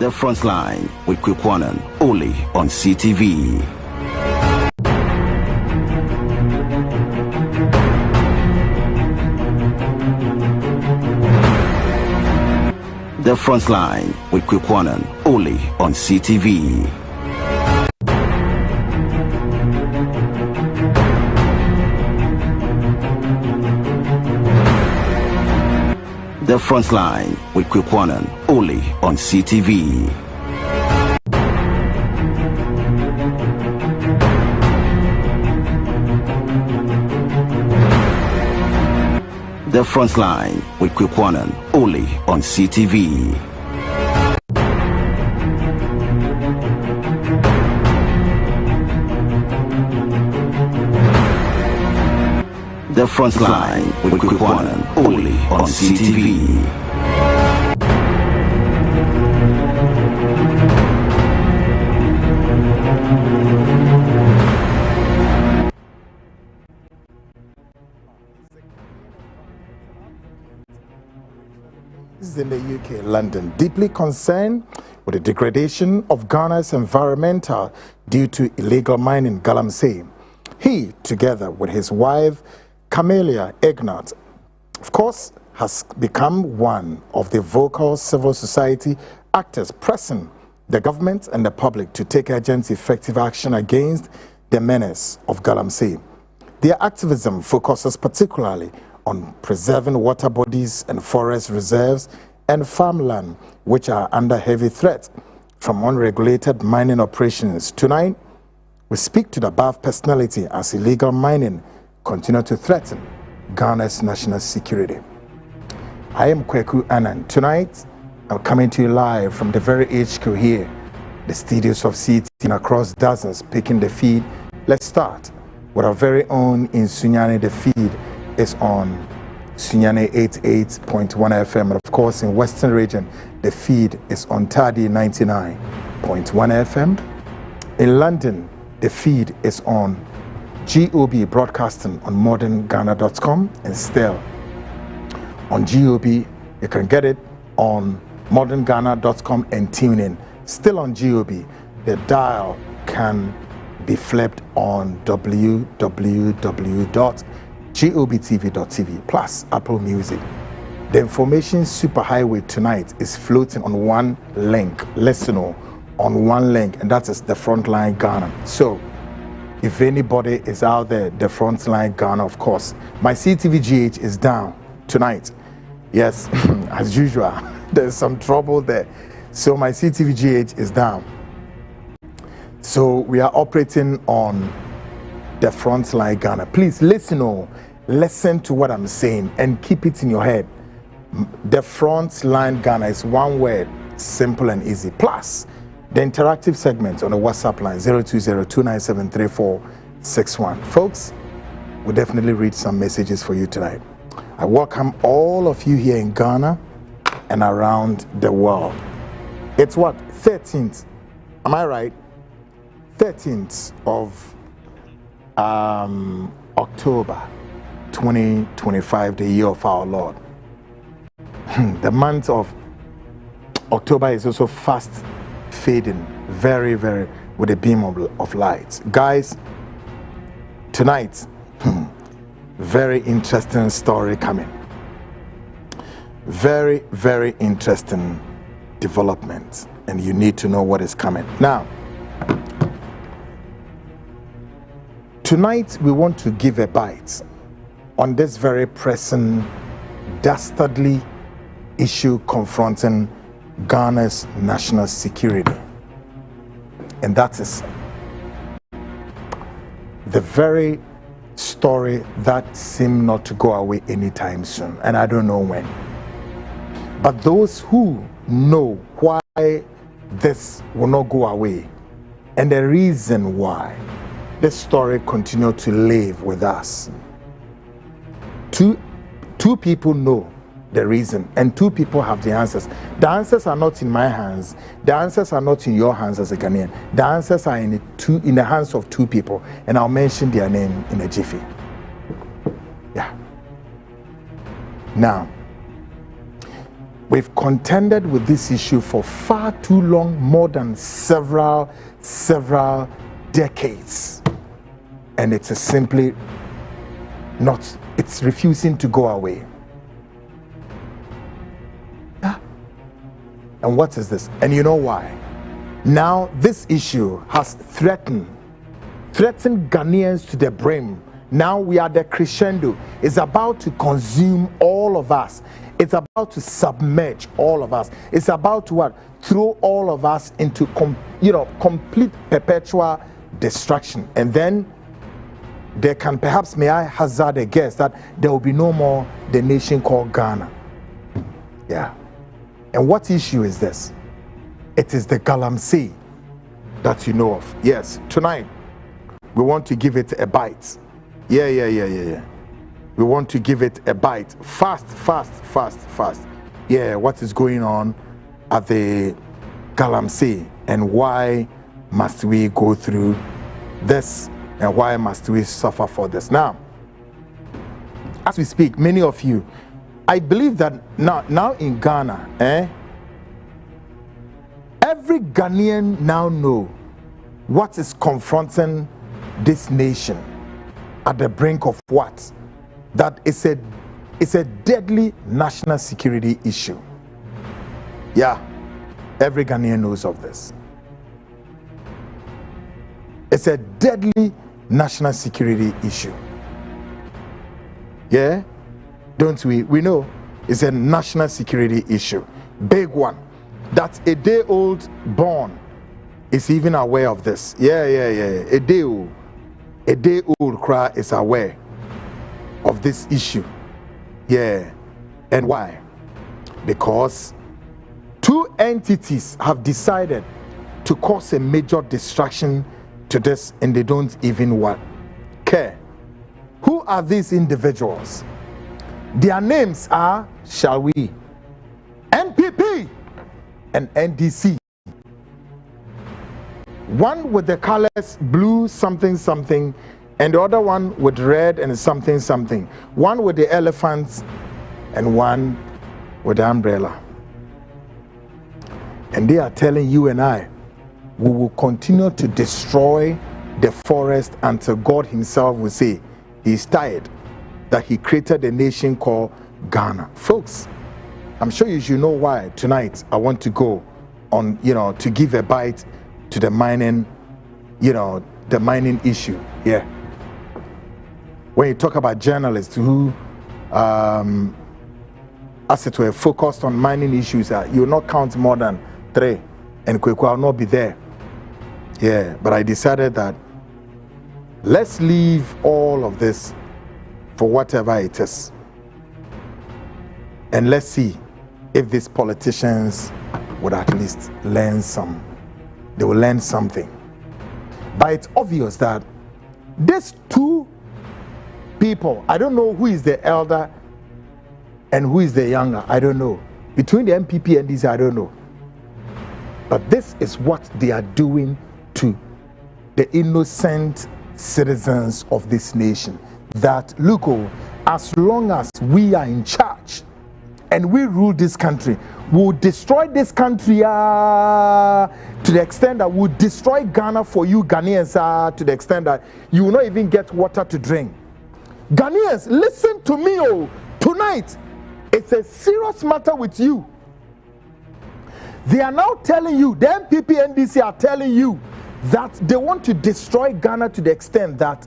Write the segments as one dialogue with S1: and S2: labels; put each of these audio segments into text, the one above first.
S1: The Frontline with Kwikwanan, only on CTV. The Frontline with Kwikwanan, only on CTV. The Frontline with Kwikwanan, only on CTV. The Frontline with Kwikwanan, only on CTV. The Frontline with Kwikwanan, only on CTV.
S2: In the UK, London, deeply concerned with the degradation of Ghana's environmental due to illegal mining in Galamsey. He, together with his wife, Camelia Ignat, of course, has become one of the vocal civil society actors pressing the government and the public to take urgent, effective action against the menace of Galamsey. Their activism focuses particularly on preserving water bodies and forest reserves and farmland, which are under heavy threat from unregulated mining operations. Tonight, we speak to the above personality as illegal mining continue to threaten Ghana's national security. I am Kweku Annan. Tonight, I'm coming to you live from the very HQ here, the studios of CT and across dozens, picking the feed. Let's start with our very own in Sunyani. The feed is on Sunyani 88.1 FM, and of course in Western region, the feed is on Tadi 99.1 FM. In London, the feed is on GOB Broadcasting on modernghana.com, and still on GOB, you can get it on modernghana.com and tune in. Still on GOB, the dial can be flipped on www.gobtv.tv plus Apple Music. The information superhighway tonight is floating on one link, listener, on one link, and that is the Frontline Ghana. So if anybody is out there, the Frontline Ghana, of course, my CTVGH is down tonight. Yes, as usual, there's some trouble there. So my CTVGH is down. So we are operating on the Frontline Ghana. Please listen to what I'm saying and keep it in your head. The Frontline Ghana is one word, simple and easy. Plus the interactive segment on the WhatsApp line 020-297-3461. Folks, we'll definitely read some messages for you tonight. I welcome all of you here in Ghana and around the world. It's what, 13th, am I right? 13th of October 2025, the year of our Lord. The month of October is also fast fading, very, very, with a beam of light. Guys, tonight, very interesting story coming. Very, very interesting development, and you need to know what is coming. Now, tonight we want to give a bite on this very pressing, dastardly issue confronting Ghana's national security. And that is the very story that seems not to go away anytime soon, and I don't know when. But those who know why this will not go away and the reason why this story continues to live with us. Two people know the reason, and two people have the answers. The answers are not in my hands. The answers are not in your hands as a Ghanaian. The answers are in the hands of two people, and I'll mention their name in a jiffy. Yeah. Now, We've contended with this issue for far too long, more than several decades. And it's simply not, it's refusing to go away. Yeah. And what is this? And you know why? Now this issue has threatened Ghanaians to the brim. Now we are the crescendo. It's about to consume all of us. It's about to submerge all of us. It's about to what? Throw all of us into complete perpetual destruction. And then there can perhaps, may I hazard a guess, that there will be no more the nation called Ghana. Yeah. And what issue is this? It is the Galamsey that you know of. Yes, tonight we want to give it a bite. Yeah. We want to give it a bite. Fast. Yeah, what is going on at the Galamsey, and why must we go through this, and why must we suffer for this? Now, as we speak, many of you, I believe that now in Ghana, every Ghanaian now know what is confronting this nation at the brink of what? That it's a deadly national security issue. Yeah, every Ghanaian knows of this. It's a deadly national security issue. Yeah, don't we? We know it's a national security issue. Big one. That a day old born is even aware of this. Yeah. A day old cry is aware of this issue. Yeah. And why? Because two entities have decided to cause a major distraction to this, and they don't even care. Who are these individuals? Their names are, shall we, NPP and NDC. One with the colors blue something, and the other one with red and something. One with the elephants and one with the umbrella. And they are telling you and I, we will continue to destroy the forest until God himself will say he's tired that he created a nation called Ghana. Folks, I'm sure you should know why tonight I want to go on, to give a bite to the mining, the mining issue. Yeah. When you talk about journalists who, as it were, focused on mining issues, you will not count more than 3, and Kweku will not be there. Yeah, but I decided that let's leave all of this for whatever it is. And let's see if these politicians would at least learn they will learn something. But it's obvious that these two people, I don't know who is the elder and who is the younger, I don't know. Between the MPP and these, I don't know. But this is what they are doing to the innocent citizens of this nation. That, look, as long as we are in charge and we rule this country, we'll destroy this country to the extent that we'll destroy Ghana for you Ghanaians to the extent that you will not even get water to drink. Ghanaians, listen to me, tonight. It's a serious matter with you. They are now telling you, the MPP NDC are telling you that they want to destroy Ghana to the extent that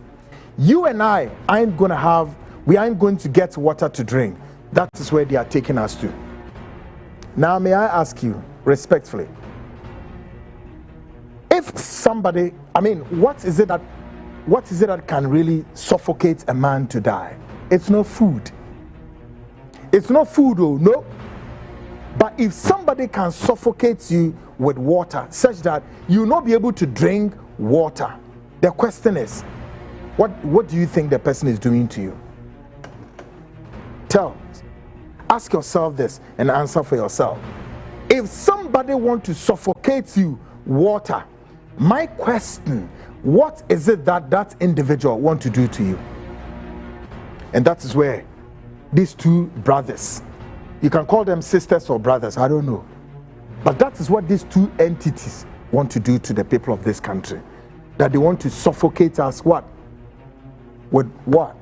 S2: you and I aren't going to get water to drink. That is where they are taking us to. Now, may I ask you respectfully, if somebody, what is it that can really suffocate a man to die? It's not food. It's not food, no. But if somebody can suffocate you with water such that you will not be able to drink water, the question is, what do you think the person is doing to you? Ask yourself this and answer for yourself. If somebody wants to suffocate you water, my question, what is it that individual want to do to you? And that is where these two brothers, You can call them sisters or brothers, I don't know. But that is what these two entities want to do to the people of this country. That they want to suffocate us, what? With what?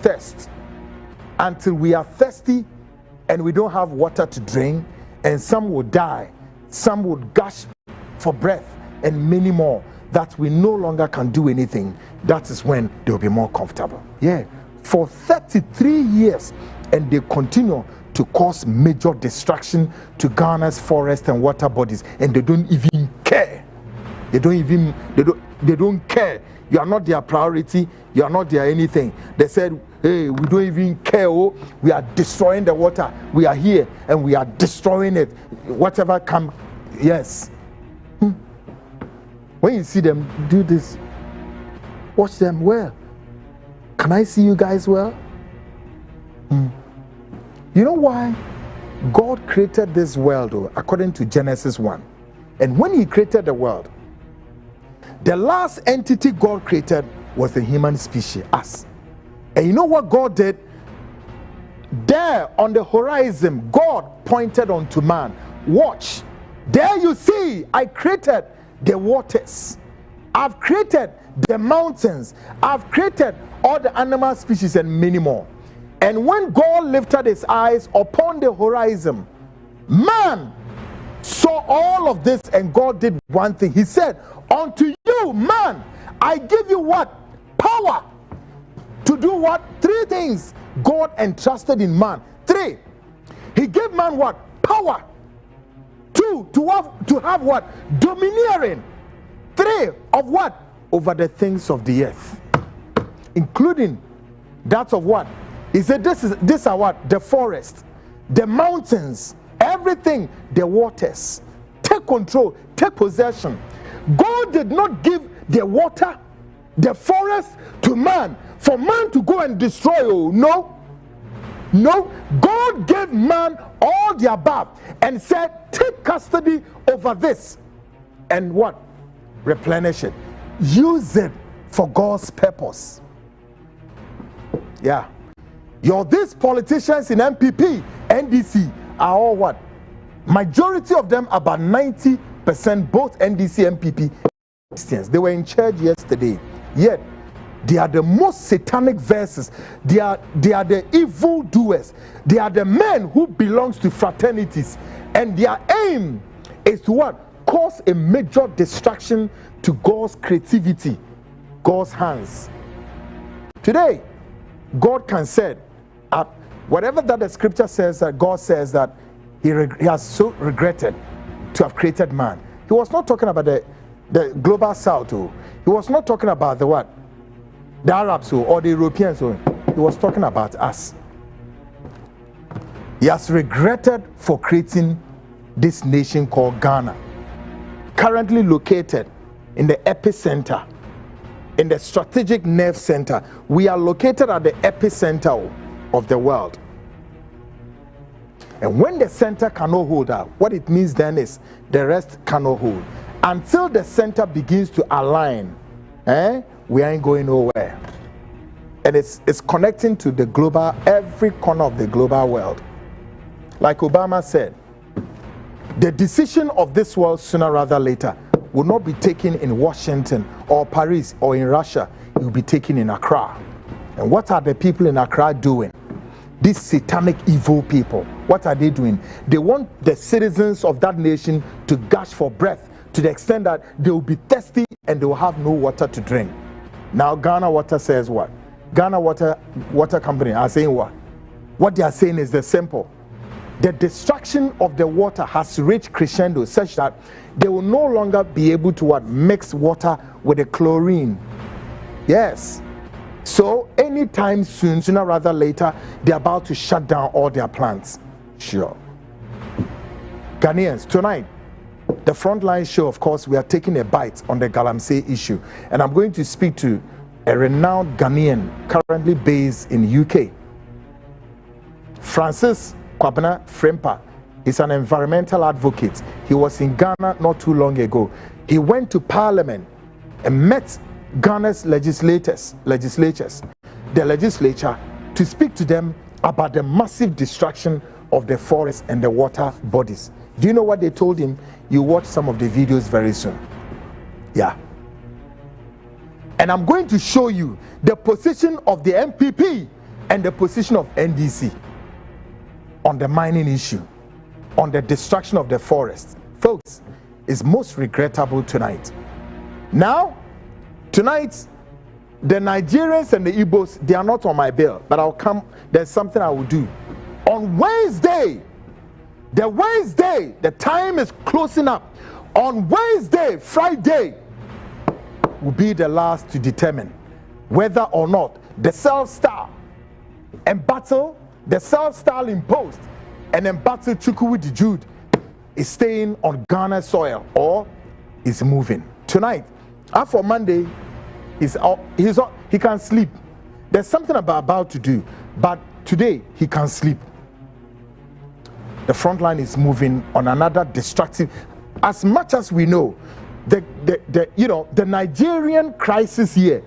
S2: Thirst. Until we are thirsty and we don't have water to drink, and some will die, some would gush for breath, and many more, that we no longer can do anything. That is when they'll be more comfortable. Yeah, for 33 years, and they continue to cause major destruction to Ghana's forest and water bodies, and they don't even care. They don't care. You are not their priority. You are not their anything. They said, hey, we don't even care. Oh, we are destroying the water. We are here and we are destroying it. Whatever come, yes. When you see them do this, watch them well. Can I see you guys well? You know why God created this world, according to Genesis 1? And when he created the world, the last entity God created was the human species, us. And you know what God did? There on the horizon, God pointed unto man. Watch. There you see, I created the waters. I've created the mountains. I've created all the animal species and many more. And when God lifted his eyes upon the horizon, man saw all of this, and God did one thing. He said, unto you, man, I give you what? Power to do what? 3 things God entrusted in man. 3. He gave man what? Power. 2, to have what? Domineering. 3, of what? Over the things of the earth, including that of what? He said, this are what? The forest, the mountains, everything, the waters. Take control, take possession. God did not give the water, the forest to man for man to go and destroy. Oh, no. No. God gave man all the above and said, take custody over this. And what? Replenish it. Use it for God's purpose. Yeah. These politicians in MPP, NDC are all what? Majority of them, about 90%, both NDC, MPP, Christians. They were in church yesterday. Yet, they are the most satanic verses. They are the evil doers. They are the men who belongs to fraternities. And their aim is to what? Cause a major distraction to God's creativity, God's hands. Today, God can say, whatever that the scripture says, that God says that he has so regretted to have created man. He was not talking about the global south. He was not talking about the what? The Arabs or the Europeans. He was talking about us. He has regretted for creating this nation called Ghana, currently located in the epicenter, in the strategic nerve center. We are located at the epicenter of the world. And when the center cannot hold out, what it means then is the rest cannot hold. Until the center begins to align, we ain't going nowhere. And it's connecting to the global, every corner of the global world. Like Obama said, the decision of this world sooner or rather later will not be taken in Washington or Paris or in Russia. It will be taken in Accra. And what are the people in Accra doing? These satanic evil people, what are they doing? They want the citizens of that nation to gush for breath to the extent that they will be thirsty and they will have no water to drink. Now Ghana Water says what? Ghana Water Company are saying what? What they are saying is the simple. The destruction of the water has reached crescendo such that they will no longer be able to what? Mix water with the chlorine. Yes. So anytime soon, sooner rather later, they're about to shut down all their plants. Sure. Ghanaians, tonight, the Frontline show, of course, we are taking a bite on the Galamsey issue. And I'm going to speak to a renowned Ghanaian currently based in UK. Francis Kwabena Frempa is an environmental advocate. He was in Ghana not too long ago. He went to Parliament and met Ghana's legislature, to speak to them about the massive destruction of the forest and the water bodies. Do you know what they told him? You watch some of the videos very soon. Yeah. And I'm going to show you the position of the MPP and the position of NDC on the mining issue, on the destruction of the forest. Folks, it's most regrettable tonight. Now, tonight, the Nigerians and the Igbos, they are not on my bill, but I'll come, there's something I will do. On Wednesday, the time is closing up. On Wednesday, Friday, will be the last to determine whether or not the self-style embattle, the self-style imposed and embattled Chukwudi Jude is staying on Ghana soil or is moving. Tonight, after Monday, he can't sleep. There's something about to do, but today he can't sleep. The Frontline is moving on another destructive. As much as we know, the Nigerian crisis here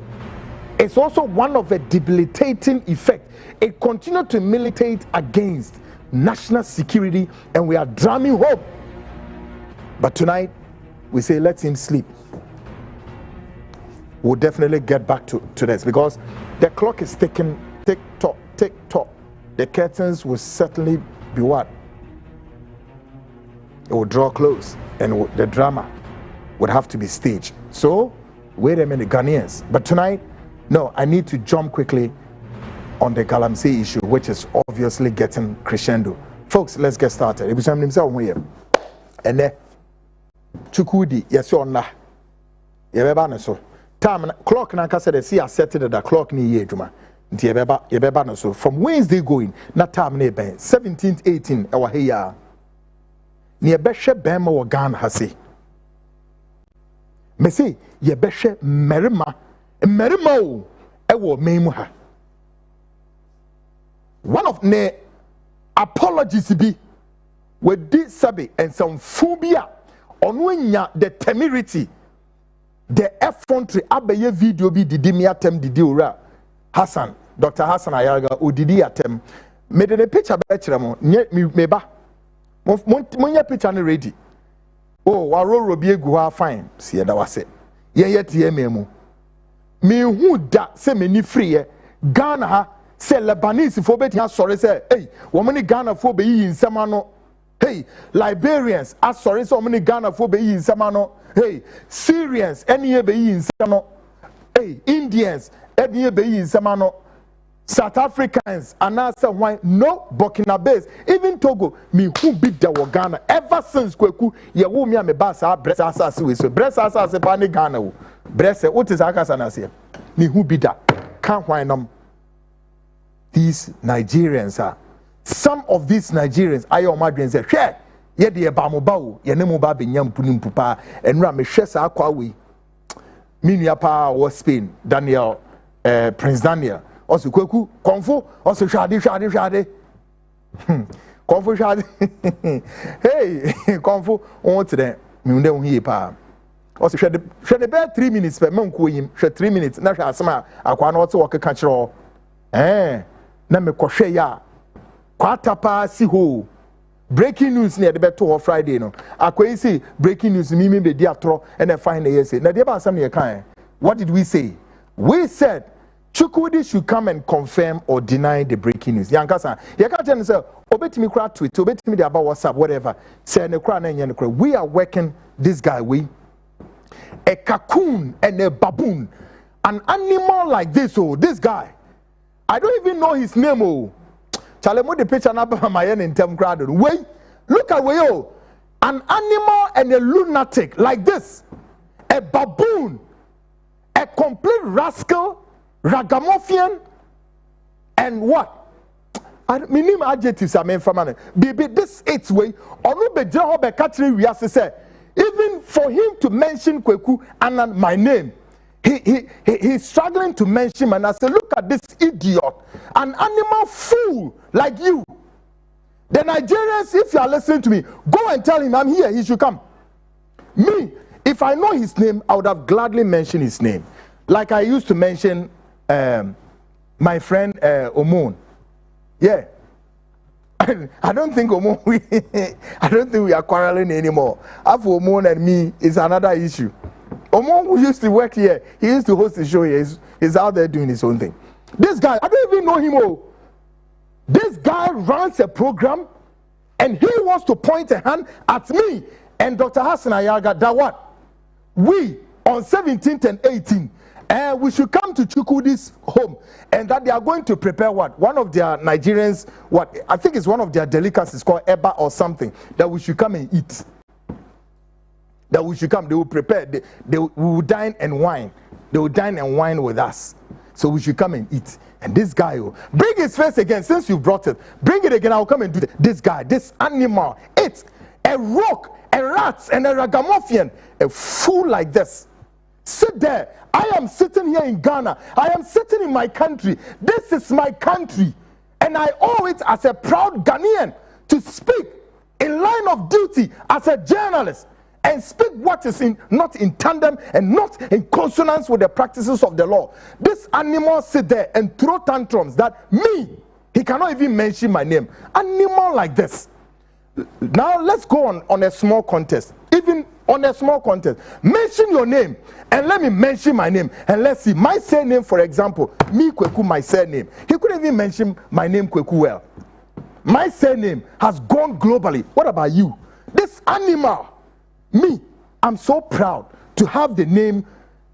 S2: is also one of a debilitating effect. It continues to militate against national security, and we are drumming hope. But tonight, we say let him sleep. We'll definitely get back to this because the clock is ticking, tick tock, tick tock. The curtains will certainly be what? It will draw close, and the drama would have to be staged. So, wait a minute, Ghanaians. But tonight, no, I need to jump quickly on the Galamsey issue, which is obviously getting crescendo. Folks, let's get started. And then, Chukwudi, yes or nah? So, time clock na kasa de see set the clock ni ye adwuma. Nti yebeba no so from Wednesday going, na time na ben 17th 18 e wa he ya. Ni ebehwe ben ma wo Ghana ha se. Me say yebehwe merima o e wo memu ha. One of ne apologies bi with this sabi and some phobia onwenya the temerity, the effrontery abeye video bi didi mi atem didi ora Hassan, Dr. Hassan Ayaga odidi atem me de picture be kire mo me ba monya picture no ready. Oh waroro bi egu ha fine sie da wase ye tie memu me hu da se me ni free Ghana ha se Lebanese fo betia sorry say hey wo me ni Ghana fo be yi nsema no. Hey, Liberians, sorry, so many Ghana for be in Samano. Hey, Syrians, any be in Samano. Hey, Indians, any be in Samano. South Africans, and now why no Burkina Faso, even Togo, me who beat the Ghana ever since Kweku, ye who me a basa, breast assas with so breast assas a pani Ghana. Breast, what is Akasana say? Me who beat that? Can't why them. These Nigerians are. Some of these Nigerians, I am Madrian say, "Share, ye de Bamobao, ye nemo ba benyam punim pupa, and ram me shesa aquawi." Miniapa was Spain, Daniel, Prince Daniel, also Kweku, Konfu, also Shadi, Konfu Shadi. Hey, Konfu, on to them, Mundem he pa. Also, she had about 3 minutes, but Monku him, she 3 minutes, not some aqua, walk a catcher. Name Koshe ya. Kwatapa si ho breaking news near the better Friday no akwai say breaking news me be di atro and then find the say na dey ba asam ne kan. What did we say? We said Chukwudi should come and confirm or deny the breaking news. Yankasa you can't tell say obetimi kra tweet obetimi dey about WhatsApp whatever say ne kra na nya ne kra. We are working this guy a cocoon and a baboon, an animal like this. Oh, this guy, I don't even know his name. Oh, Charlie, the picture na my end in term crowd. Wait, look at where an animal and a lunatic like this, a baboon, a complete rascal, ragamuffin, and what? Minimum adjectives are meant for man. Baby, this 8th way, or no be job be catching we have to say. Even for him to mention Kweku and my name, he's struggling to mention, and I say, look at this idiot, an animal fool like you. The Nigerians, if you are listening to me, go and tell him I'm here, he should come. Me, if I know his name, I would have gladly mentioned his name. Like I used to mention my friend Omon. Yeah. I don't think I don't think we are quarreling anymore. After Omon and me is another issue. Omon, who used to work here, he used to host the show here. He's out there doing his own thing. This guy, I don't even know him. Oh, this guy runs a program, and he wants to point a hand at me and Dr. Hassan Ayaga. That what? We on 17th and 18th. We should come to Chukwudi's home, and that they are going to prepare what? One of their Nigerians, what? I think it's one of their delicacies called eba or something, that we should come and eat. That we should come, they will prepare, we will dine and wine. They will dine and wine with us. So we should come and eat. And this guy, bring his face again, since you brought it. Bring it again, I'll come and do it. This guy, this animal, it's a rock, a rat, and a ragamuffin, a fool like this. Sit there. I am sitting here in Ghana. I am sitting in my country. This is my country. And I owe it as a proud Ghanaian to speak in line of duty as a journalist and speak what is not in tandem and not in consonance with the practices of the law. This animal sit there and throw tantrums that me, he cannot even mention my name. Animal like this. Now let's go on a small contest. Even on a small contest, mention your name and let me mention my name, and let's see my surname, for example, me Kweku, my surname. He couldn't even mention my name Kweku well. My surname has gone globally. What about you? This animal, me, I'm so proud to have the name,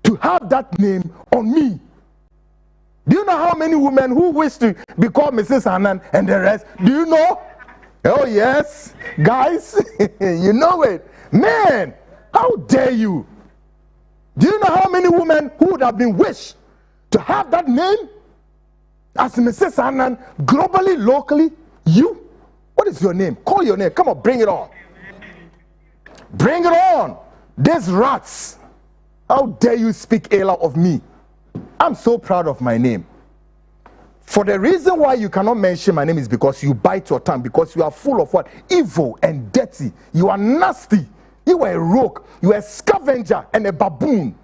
S2: to have that name on me. Do you know how many women who wish to be called Mrs. Annan and the rest? Do you know? Oh yes, guys, you know it. Man, how dare you? Do you know how many women who would have been wished to have that name as Mrs. Annan globally, locally? You? What is your name? Call your name. Come on, bring it on. Bring it on. These rats. How dare you speak ill of me? I'm so proud of my name. For the reason why you cannot mention my name is because you bite your tongue, because you are full of what? Evil and dirty. You are nasty. You are a rogue. You are a scavenger and a baboon.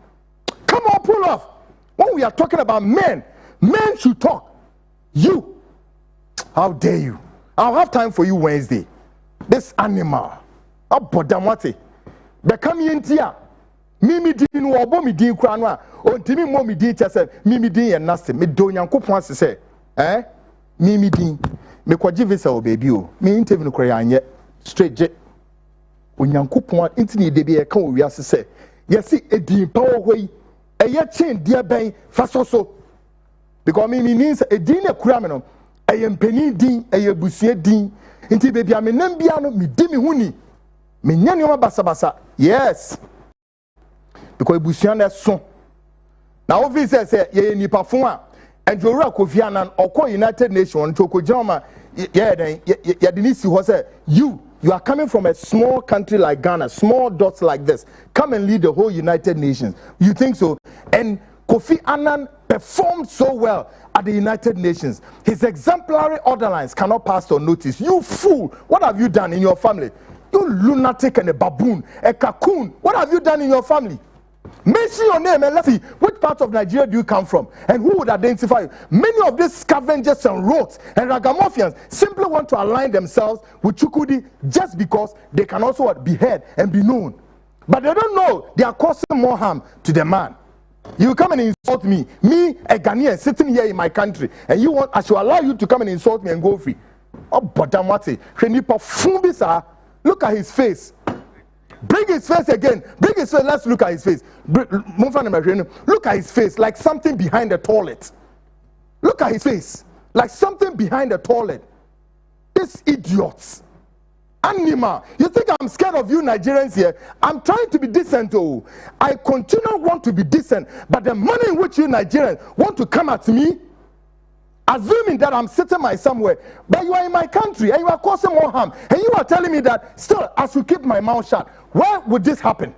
S2: Come on, pull off. When we are talking about men, men should talk. You. How dare you? I'll have time for you Wednesday. This animal. Abodamwate. Become yentia. Mimi din wo bo mi din kura no a ontimi mo mi din chese mimi din ye nasty me do nyankopon asese mimi din me kwaji visa o baby o me interview no kura anye straight je onyankopon intini de bi e ka o wi asese yesi edin pa wo hoi eye chen dia ben fa so because mimi means edin na kura me no eye mpani din eye busue din nti baby am nam bia no me di me huni me nya nyoma basa yes. Because Busiana son. Now, officer say, ye ni pafuma, and Jora Kofi Annan or United Nations, Choko Jama, Yadinisi was you are coming from a small country like Ghana, small dots like this. Come and lead the whole United Nations. You think so? And Kofi Annan performed so well at the United Nations. His exemplary order lines cannot pass unnoticed. You fool! What have you done in your family? You lunatic and a baboon, a cocoon. What have you done in your family? Mention your name and let's see which part of Nigeria do you come from and who would identify you. Many of these scavengers and rogues and ragamuffins simply want to align themselves with Chukwudi just because they can also be heard and be known. But they don't know they are causing more harm to the man. You come and insult me, a Ghanaian sitting here in my country, and you want I should allow you to come and insult me and go free. Oh, but look at his face. Bring his face again. Bring his face. Let's look at his face. Look at his face like something behind the toilet. Look at his face like something behind the toilet. These idiots. Animal. You think I'm scared of you Nigerians here? I'm trying to be decent. Oh, I continue want to be decent. But the manner in which you Nigerians want to come at me, assuming that I'm sitting somewhere, but you are in my country and you are causing more harm, and you are telling me that still I should keep my mouth shut. Why would this happen?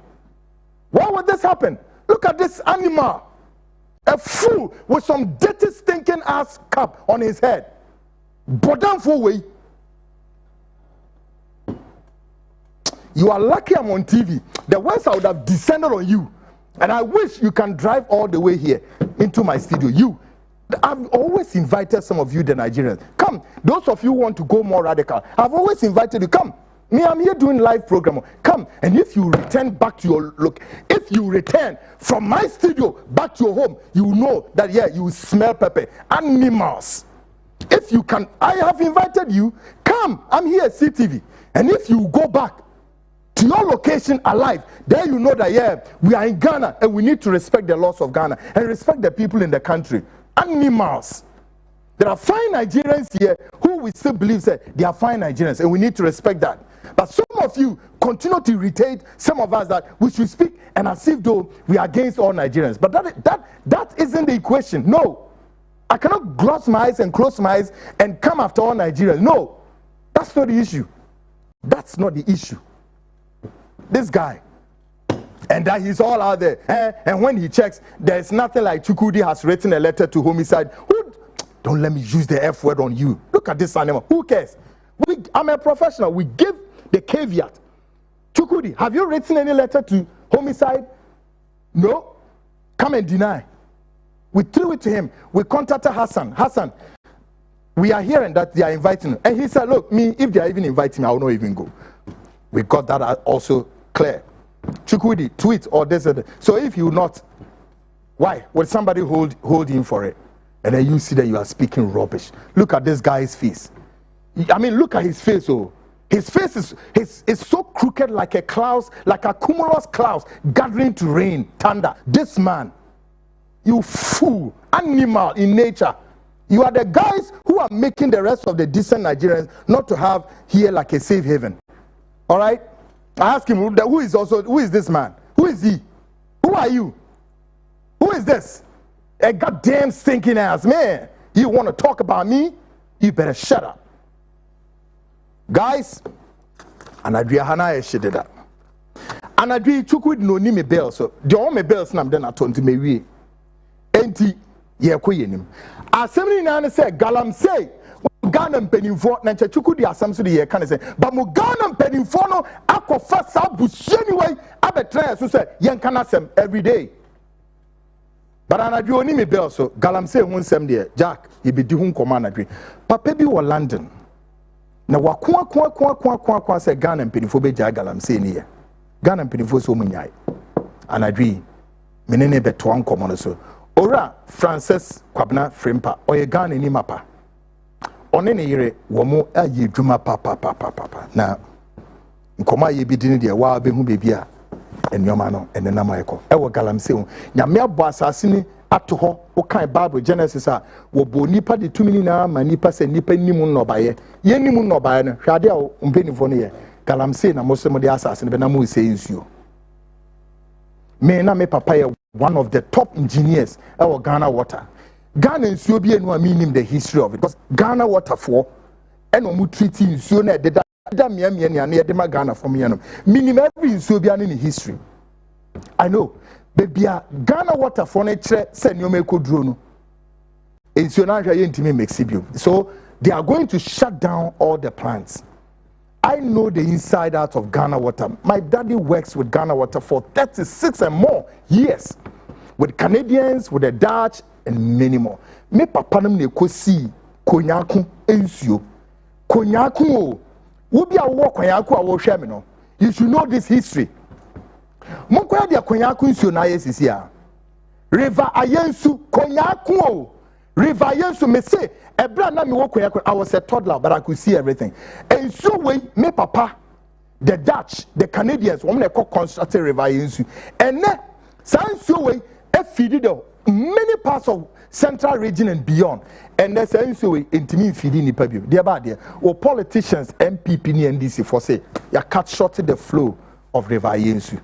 S2: Why would this happen? Look at this animal, a fool with some dirty stinking ass cap on his head. Bodan for way. You are lucky I'm on TV. The worst I would have descended on you, and I wish you can drive all the way here into my studio. I've always invited some of you, the Nigerians. Come come. Those of you who want to go more radical, I've always invited you, come. Me, I'm here doing live program. Come, and if you return back to your look, if you return from my studio back to your home, you know that you smell pepper. Animals. If you can, I have invited you. Come, I'm here at CTV. And if you go back to your location alive, then you know that we are in Ghana and we need to respect the laws of Ghana and respect the people in the country. Animals. There are fine Nigerians here who we still believe that they are fine Nigerians, and we need to respect that. But some of you continue to irritate some of us that we should speak and as if though we are against all Nigerians. But that isn't the equation. No. I cannot gloss my eyes and close my eyes and come after all Nigerians. No. That's not the issue. That's not the issue. This guy, and that he's all out there. And when he checks, there's nothing like Chukwudi has written a letter to homicide. Don't let me use the F word on you. Look at this animal. Who cares? I'm a professional. We give the caveat. Chukwudi, have you written any letter to homicide? No. Come and deny. We threw it to him. We contacted Hassan. Hassan, we are hearing that they are inviting him. And he said, look, me, if they are even inviting me, I will not even go. We got that also clear. Chukwudi, tweet or this. So if you not, why? Would somebody hold him for it? And then you see that you are speaking rubbish. Look at this guy's face. I mean, look at his face. Oh, his face is so crooked like a cloud, like a cumulus cloud gathering to rain, thunder. This man, you fool, animal in nature. You are the guys who are making the rest of the decent Nigerians not to have here like a safe haven. All right? I ask him, who is this man? Who is he? Who are you? Who is this? A goddamn stinking ass man. You want to talk about me? You better shut up. Guys, Anadria Hana shit that. Anadri Chukwudi no ni me bell so. The only bells nam den atonti me wie. Enti ye koyenim. Assembly na say galam say Ghana mpenimfo na nche Chukwudi asam so de ye kan say ba mo Ghana mpenimfo no akofa sa busu anyway abetra so say yen kan asem every day. But anadwi oni me bell so galamsey hu nsem de Jack ye be di hu nkoma anadwi papa bi wo London na wakwa say Ghana mpinifo be ja galamsey ni ye Ghana mpinifo so munyai anadwi menene beto nkoma no so ora Francis Kwabna Frimpa oye Ghana ni mapa one ne yire wo mo aye dwuma papa na nkoma ye bi di ne de wa be hu bebia enyoma no enenam ayeko ewo galamsey hu nyame abo asase ni ato ho o kan Bible Genesis a wo bo nipa de tumini na ma nipa se nipa nimu nnobaye ye nimu nnobaye no hwade a mpenifo no ye galamsey na mo se mo de asase ne be na mo se nsuo me na me papa ye one of the top engineers ewo Ghana Water Ghana nsuo bi enu aminim the history of it because Ghana Water for eno mu treat nsuo na de da mia na ye de ma Ghana for me no minimum every nsuo bi ani history I know baby Ghana Water for na kire se nyoma ekoduro no nsuo na hwa ye ntimi mexibio so they are going to shut down all the plants. I know the inside out of Ghana Water. My daddy works with Ghana Water for 36 and more years with Canadians, with the Dutch and many more. Me papa nam ne kosi konyaku ensuo konyaku o Ubi a wo konyaku a wo hwe me no you should know this history monko ya konyaku nsuo na yesisi a river ayensu konyaku o river ayensu me say ebra na me wo konyaku I was a toddler but I could see everything and so we me papa the Dutch the Canadians wo me construct river ayensu and ne sansuo we e feed the many parts of central region and beyond and there's also intimi feeding nipa bi there ba there or politicians MPP and NDC for say ya cut short the flow of river Yensu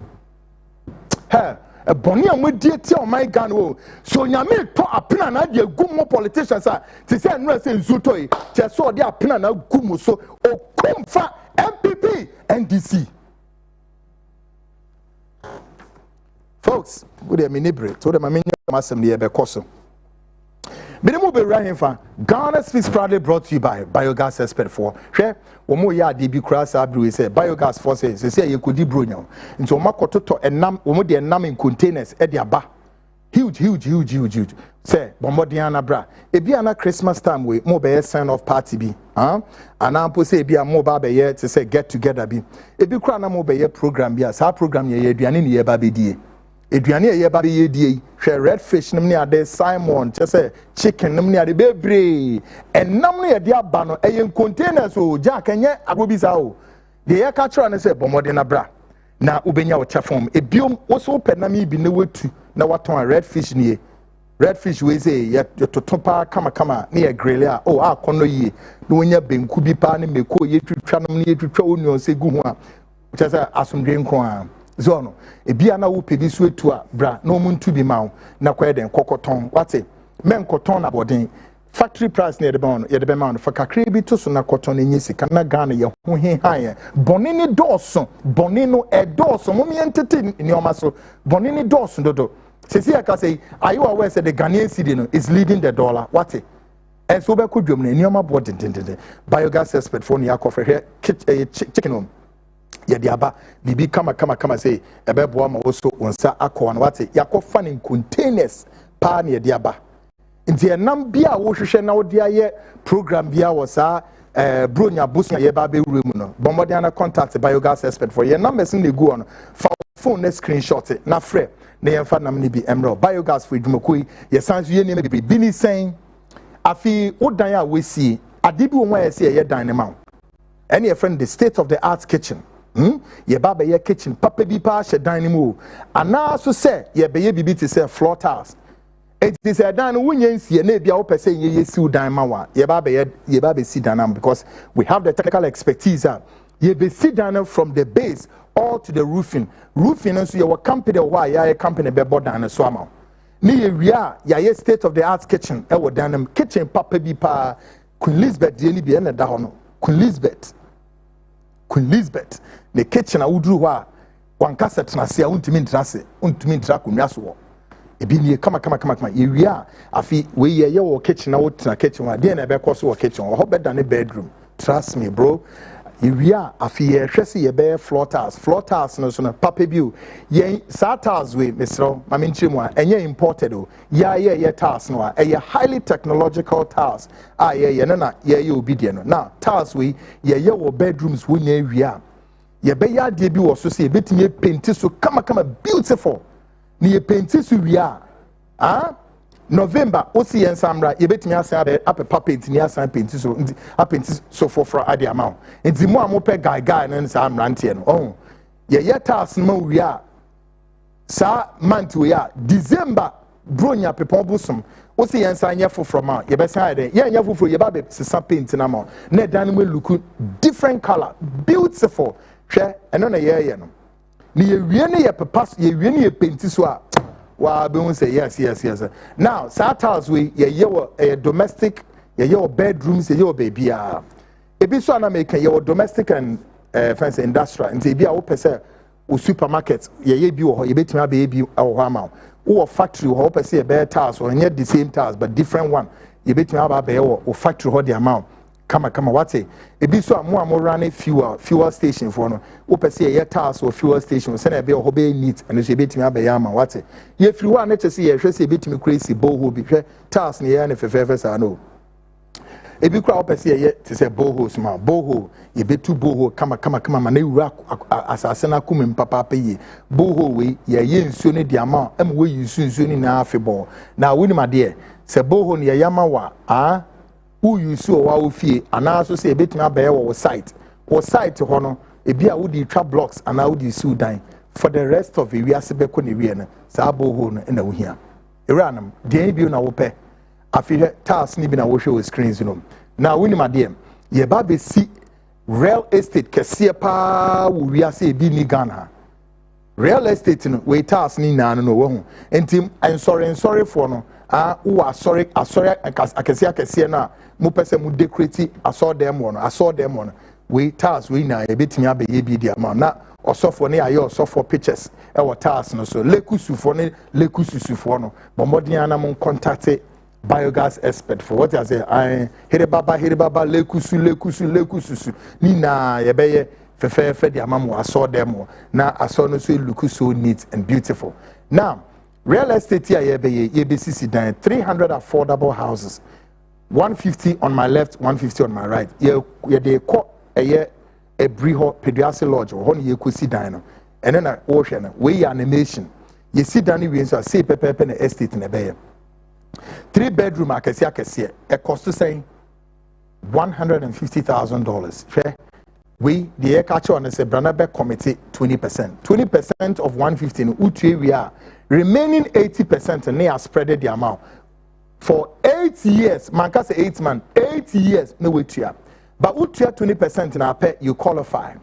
S2: a boni amodi eti o my Ghana o so nyame to apena na de gumo politicians a te say no say nsu to e che so de apena na gumo so o komfa MPP NDC folks we dey minibre to dem amenya masem de be koso Minimu be rahinfa Ghana Speaks proudly brought to you by Biogas Expert for hwe omo ya de bi kura sa abri say biogas for say ye kodi bro nya nti omo kototo enam omo de enam in containers e de aba huge. Say, Bombodiana bra. Ebi ana Christmas time we mo be sign off party bi. Anampo say ebi a mo ba be ye to say get together bi. Ebi kura na mo be ye program bi a sa program ye aduane ne ye ba be die. Aduane ye ba be ye die. Hwe red fish nim ne ade Simon, che say chicken nim ne ade bebre. Enam ne ye de aba no eye containers o jack enye agobi sa o. De ye ka kira ne say Bombodiana bra. Na ubenya wo chafom ebiom wo so penami bi ne wetu na waton red fish ne red fish we say ye totopa kama na ye grill a oh akono yi na wonya benku bi pa ne meko ye twitwa nom ne ye twitwa onion se gu ho a chese asomdwe nko a zo no ebia na wo pedi so etu a bra na omuntu bi ma wo na kwa den kokoton wate men koton na boden factory price near the bound ye de man for kakre bi to so na koton enyi sika na Ghana ye ho he han bonini dawson bonino e dawson mo mi entete ni o maso bonini dawson dodo. See, I can say, are you aware that the Ghanaian cedi is leading the dollar? What it? And so, we could do any of my body. Biogas expert for Niako here, chicken home. Yadiaba, Bibi, come, say, a bebo also on Sa Ako and what it? Yako funding containers, pan Yadiaba. In the Nambia, Washington, now, dear program, Bia was Brunia Busia, Yababe Rumuno, Bombodiana contact the biogas expert for your numbers in the go on. Phone screenshot it, not free. Na yɛmfa nam ne bi emro biogas for dwumakoi ye sans ye ne bi bi ni sen afi odan a wesi ade bi won a yɛse ye dan ne ma ɛne yɛ friend the state of the art kitchen ye baba ye kitchen papa bi pa hye dan ne mu ana so se ye be ye bibi te se floor tiles it is a dan wonye nsie na bia wo pese ye siw dan ma wa ye baba si dan am because we have the technical expertise ye be si dan from the base all to the roofing so your company why ya company be bodan so ama ni ye wia ya state of the art kitchen e wo dan kitchen papa bi pa Queen Elizabeth de ni bi na da ho no Queen Elizabeth the kitchen a wuduru ho a wankasa tenase a untimi ntra konwa so ebi ni kama ye wia afi we ye wo kitchen na wo tena kitchen wa de na be koso wo kitchen wo ho be dan bedroom trust me bro. Iria afi ye hwese ye be floor tiles no so na papa biu ye sa tiles we mesro ma menchire mu a enye imported o ya ye tiles no a ye highly technological tiles ye na ye obedient no now tiles we ye wo bedrooms wo nya wia ye be ya de bi wo so se betimi paint so kama beautiful ni ye paint so wia November osi ensamra ye betimi asan apepa paint ni asan paint so for ade amount enti mo amope guy no nsa amrante no oh ye task no wi a sa month we a December bronya pepon bosom osi ensan ye for ma ye besan ade ye nya foforo ye ba be sisa paint na ma na dan mo look different color beautiful hwe eno na ye no ni ye wie ne ye pepa ye wie ne ye paint so a wa be won say yes now tiles we ye domestic ye bedrooms ye baby ebi so na make ye domestic and fancy industrial and ebi a wo pese o supermarket ye bi wo ho ye betimi abe bi wo ho ama wo factory wo pese ye be tiles or nye the same tiles but different one ye betimi abe wo factory ho the amount kama wate ebi so mo run fuel station for no wo pese ye tiles or fuel station se na be ho be neat and so ebetimi abaya ama wate ye free one na chese ye hwese ebetimi crazy boho bi hwe tiles ne ye na fefefe sa no ebi kura wo pese ye te se boho sma boho ye betu boho kama ma na wura asase na kumem papa peye boho we ye nsuo ne di ama am we nsuo ni na afebo na woni ma de se boho ne ye yama wa who you saw wa ofie ana so say betimi abaye wo site ho no ebi a wodi twa blocks ana wodi su dan for the rest of the wiase beko ne wie no sa boho no na wo hia eranam de bi na wo pe afi task ni bi na wo hwe wo screens no na woni ma de ye ba be si real estate kese pa wo wiase ebi ni Ghana real estate no we task ni na no wo ho enti I'm sorry for no wo sorry akese na mo pese mo decorate aso dem no we tiles we na e betimi abaye bi dia ma na osofo ne aye osofo pictures e wo tiles no so lekusufo no bomodin ana mo contact biogas expert for what I say here baba lekusu ni na ye beye fefe dia ma mo aso dem na aso no so look so neat and beautiful now Real estate here, YBCC down 300 affordable houses, 150 on my left, 150 on my right. They call a year a briho pediatric lodge or honey you could see down. And then a ocean, we animation. You see Danny Wins or say Pepe Pen estate in a bay. 3-bedroom, I can see, a cost to say $150,000. We, the air catcher on the Branabe committee, 20%. 20% of 115, Utu we are. Remaining 80%, and they are spreaded the amount. For 8 years, man can say 8 months, 8 years, no way to. But Utu 20% in our pet, you qualify.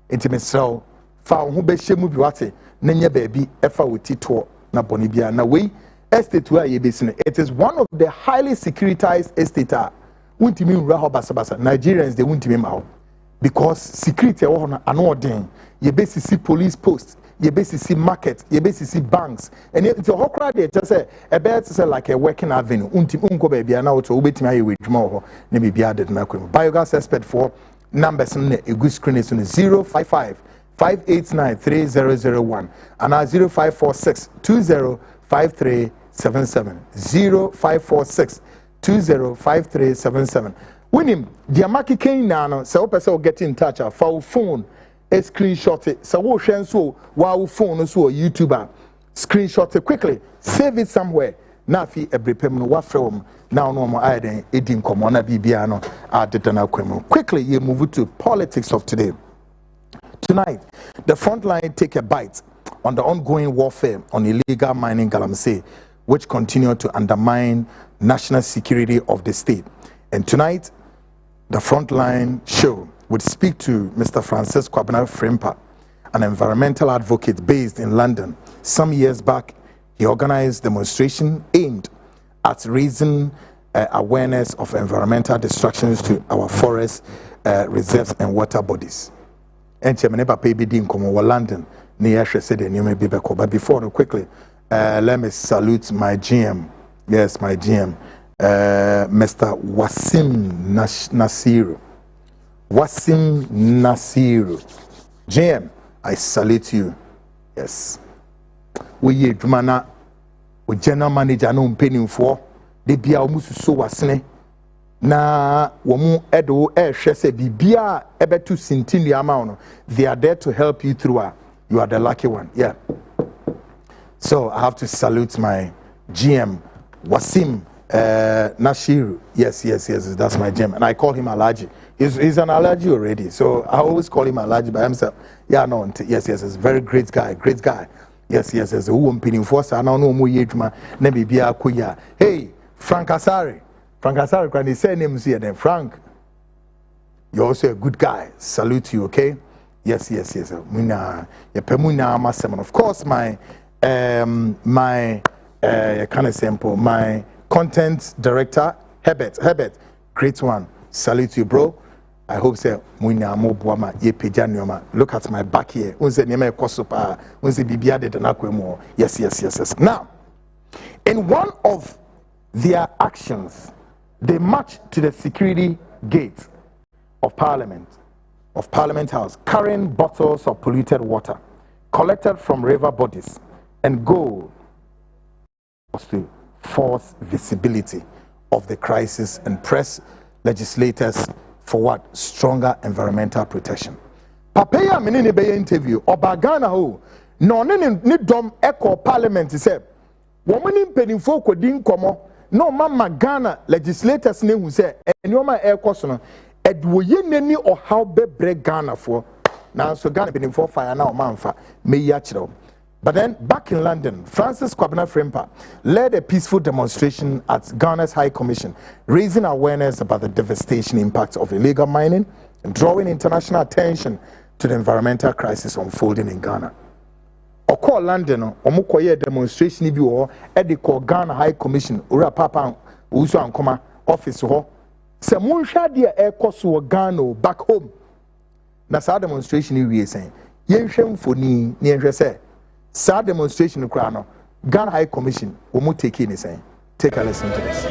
S2: Intimate so, found who be shemu biwate, Nenya baby, Efa Witito, na Bonibia, na we, estate where you basin. It is one of the highly securitized estate. Untimi Raho Basabasa, Nigerians, they won't be out. Because security on an you basically see police posts, you basically see market, you basically see banks, and it's a whole crowd there. Just say a bed to say like a working avenue. Unko baby and now to wait me with more. Maybe be added na biogas expert for numbers on a good screen is on 055 589 3001 and 0546 205377 0546 205377. When him, the Amaki Kane now, so person get in touch, a foul phone, a screenshot it, so we'll share so wow phone so a YouTuber, screenshot it quickly, save it somewhere. Now, if you every payment, what from now, no more idea, it didn't come on a Bibiano, quickly, you move to politics of today. Tonight, the Frontline take a bite on the ongoing warfare on illegal mining Galamsey, which continue to undermine national security of the state. And tonight, the Frontline show would speak to Mr. Francis Kwabena Frimpa, an environmental advocate based in London. Some years back, he organized demonstration aimed at raising awareness of environmental destructions to our forests, reserves, and water bodies. And Chemeneba Baby in London, near said, and you may be back. But before, quickly, let me salute my GM. Yes, my GM. Mr. Wasim Nasiru. Wasim Nasiru. JM, I salute you. Yes. We Jumana, we general manager no penny for the bia almost so wasne. Na womu edo shese bibia ebetu sintin the amount. They are there to help you through. You are the lucky one. Yeah. So I have to salute my GM, Wasim Nashiru. Yes, that's my gem. And I call him Alaji. He's an Alaji already. So I always call him Alaji by himself. Yeah, no, yes, he's a very great guy. Yes, who won't pin him for, I don't know more yetma, never be a kuya. Hey, Frank Asari, when he said names here, then Frank, you're also a good guy. Salute you, okay? Yes. Muna, Pemuna Maseman. Of course, my kind of simple, my content director, Herbert, great one. Salute you, bro. I hope say Muina Mobuama ye pejanioma. Look at my back here. Unse nyeme kosopa. Unse bibia de nakwemo. Yes. Now, in one of their actions, they march to the security gate of Parliament House, carrying bottles of polluted water collected from river bodies and go to force visibility of the crisis and press legislators for what? Stronger environmental protection. Papaya menene be interview Obagana ho no ne dom echo parliament say womani mpenimfo kodi nkomo no mama Ghana legislators ne hu say enoma echo so no edwoye nani ohaw bebre Ghana for na so Ghana mpenimfo fire na o manfa meyi a kire. But then, back in London, Francis Kwabena Frimpa led a peaceful demonstration at Ghana's High Commission, raising awareness about the devastation impacts of illegal mining and drawing international attention to the environmental crisis unfolding in Ghana. Oko London, omukoye demonstration ibi wo e de ko Ghana High Commission, ura papa uso ankoma office ho. Se munhwa de e koso wo Ghana back home. Na sa demonstration iwi esen. Yenhwe mfoni, ne yenhwe se sad demonstration crano Ghana High Commission will take in his saying. Take a listen to this.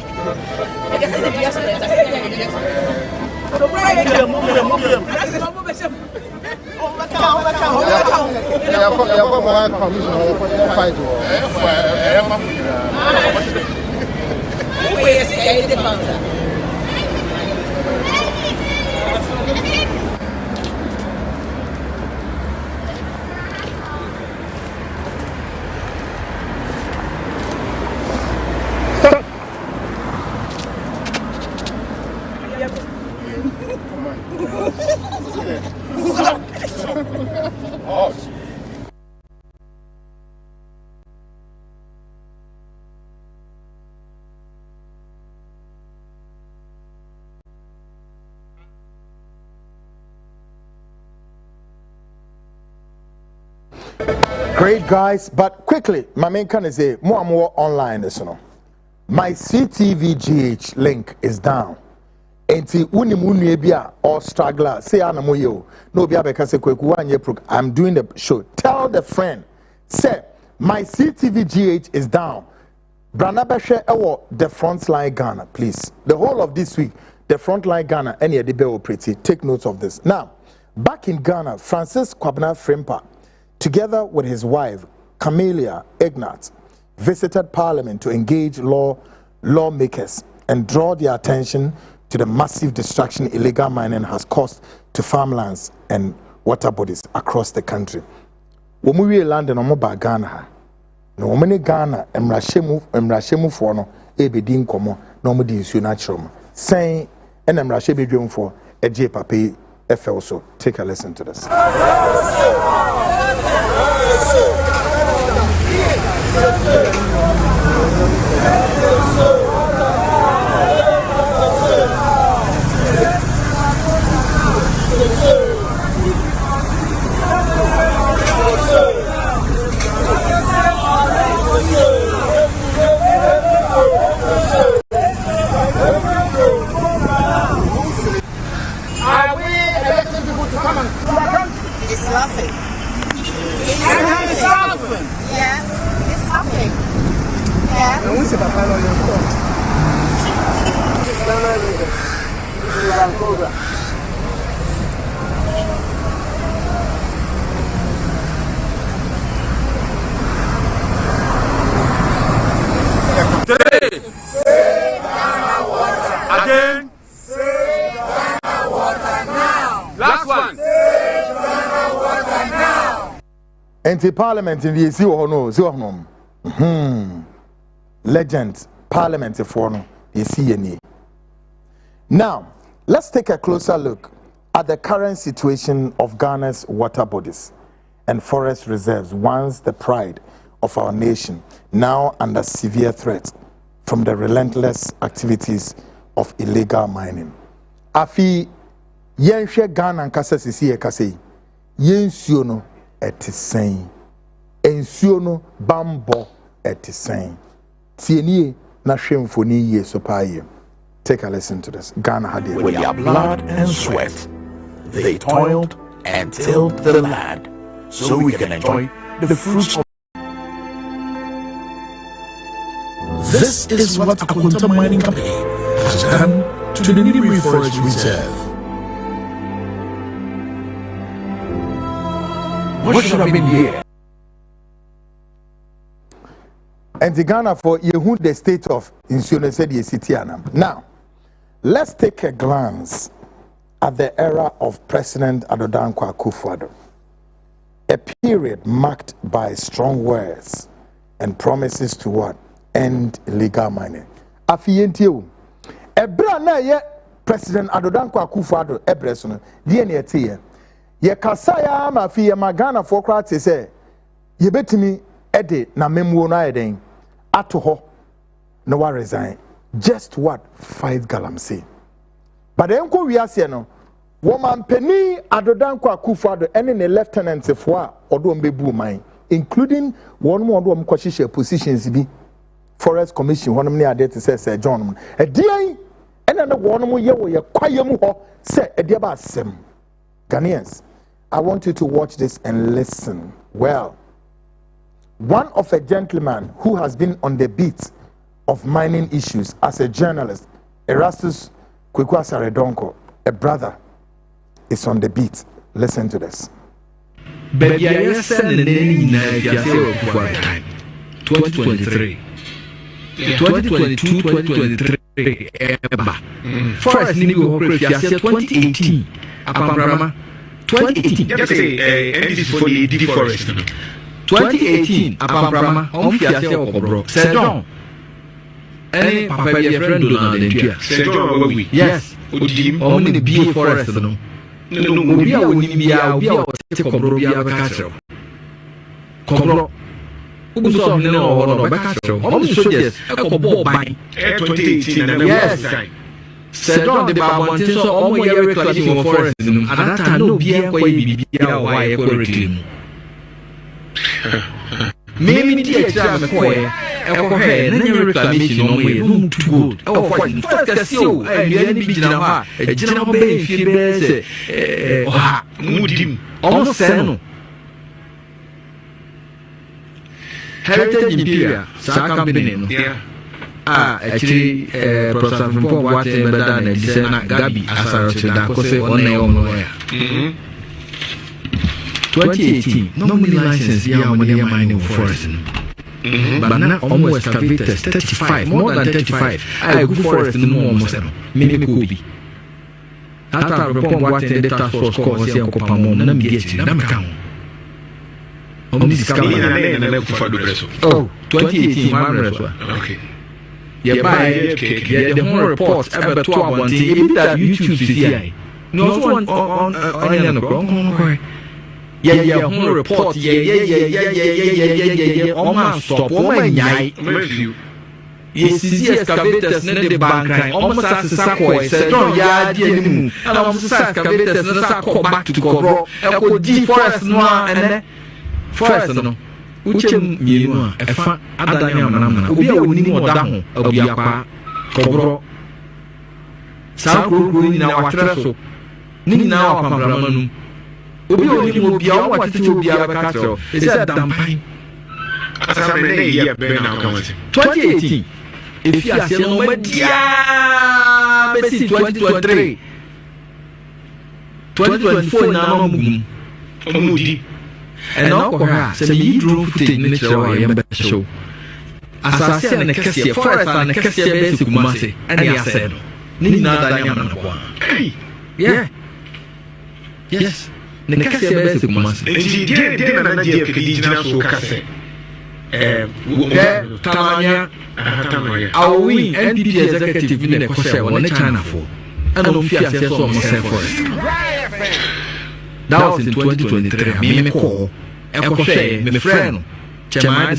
S2: Great, guys, but quickly, my main can is a more and more online. My CTVGH link is down. Enti unibia or struggler say anamoyo no bia because I'm doing the show. Tell the friend, say my CTVGH is down. Branabeshe ewo the Frontline Ghana, please. The whole of this week, the Frontline Ghana any edibe pretty. Take note of this. Now, back in Ghana, Francis Kwabena Frimpa, together with his wife, Camelia Ignat, visited Parliament to engage lawmakers and draw their attention to the massive destruction illegal mining has caused to farmlands and water bodies across the country. Womuwe land no mo ba Ghana. No womene Ghana emrashemu for no ebedi nkomo no mo di nsuo na kyerem. Sen en emrashe bedwemfo eje pape efel so. Take a listen to this.
S3: It's laughing. It's laughing. Yeah, it's laughing. Yeah. And we say that
S4: Save Ghana water. Again. Save Ghana water now. Last one. Save Ghana water now.
S2: Enti Parliament in the see legend Parliament for no see. Now, let's take a closer look at the current situation of Ghana's water bodies and forest reserves, once the pride of our nation, now under severe threat from the relentless activities of illegal mining. Afi yenhwe Ghana nkasa sisi ekase yensuo no etisen ensuo no bambo etisen tienie na hwemfoni ye so paaye. Take a listen to this. Ghana had it.
S5: With their blood and sweat, they toiled and tilled the land so we can enjoy the fruits of. This is what Akwanta Mining Company has done to the Niniwe Forest Reserve. What should have been here?
S2: And the Ghana for you the state of insurance said Citiana. Now, let's take a glance at the era of President Adodankwa Akufo-Addo, a period marked by strong words and promises to what? End illegal mining. Afiyentio, ebra na ye President Adodankwa Akufo-Addo ebresono, die na yete ye kasa ya ma fi ye magana for kra te se ye betimi ede na memuo no ayeden ato ho no wa resign. Just what 5 galamsey. But enko wiase no woman penny Adodankwa Akufo-Addo ene ne lieutenant fo a odo mbebu man, including one more odo mkoshishe positions bi Forest Commission one many ade to say John e dian ene ne one mo ye wo ye kwaye mu ho say e dia ba asem. Ghanaians, I want you to watch this and listen well. One of a gentleman who has been on the beat of mining issues as a journalist, Erastus Kweku-Asaredonko, a brother, is on the beat. Listen to this.
S6: Baby, I send the name time 2023. 2022, 2023. Forest Nigo Crafts 2018. Apambrama 2018.
S4: Just say, and this is for the deforestation.
S6: 2018. Apambrama, Fiasia Okobro. Said John. Any papa be a friend on the India.
S4: Said John, we.
S6: Yes. Only the bee forest. No, we are winning me out. We are Cobro, we are Castro. Cobro. Who's on the no Castro? Only soldiers, a Cobo by
S4: 2018.
S6: Yes. Said John the Babon, so all my reclamation forest. And that time, no beer, why I quality. Maybe the exam and your reclamation on way, room to good. Oh, for Casio, and the enemy General, a general bay, Fibes,
S4: Mudim,
S6: almost Sano. Heritage Imperial, Sarcambin.
S4: Yeah.
S6: Actually, Professor from what and Sena Gabi, as I said, I could say one name. 2018, no many license Yamadia mining forest. But now almost excavators 35, more than 35. I go forest in the almost maybe could be. After report what the task force calls the Copamon, Nambiachi, Namacam. Oh, 2018,
S4: okay.
S6: Yeah, by the whole report ever to one thing, that YouTube CCI. No one on the ground. Yeah, whole report. Yeah. Almost stop. Oh my God. Yes, excavators, the bank, almost as a sackboy said, oh, yeah, and almost excavators, and a sack back to Cobro, and D forest noir and then forest. No, which you know, a fat Adana, who be a winning or down, a Biapa, Cobro, South Green in our Trasso, Nina Pamramanu. Obi will be all what it will be our castle. Is that Dampine? 2018. If you are still no media, 2023. 2024 now,
S4: Moody.
S6: And now, some drove to take nature show. As I said, and a cassia forest and a cassia basic massy, and I said, Nina Diana. Yeah. Yes. The cassia basic massy. Tamanya, our wing NPP executive in a Kosher on the China for. And on Fiat almost forest. That was in 2023. Me call, and Kosher, my friend, Chairman,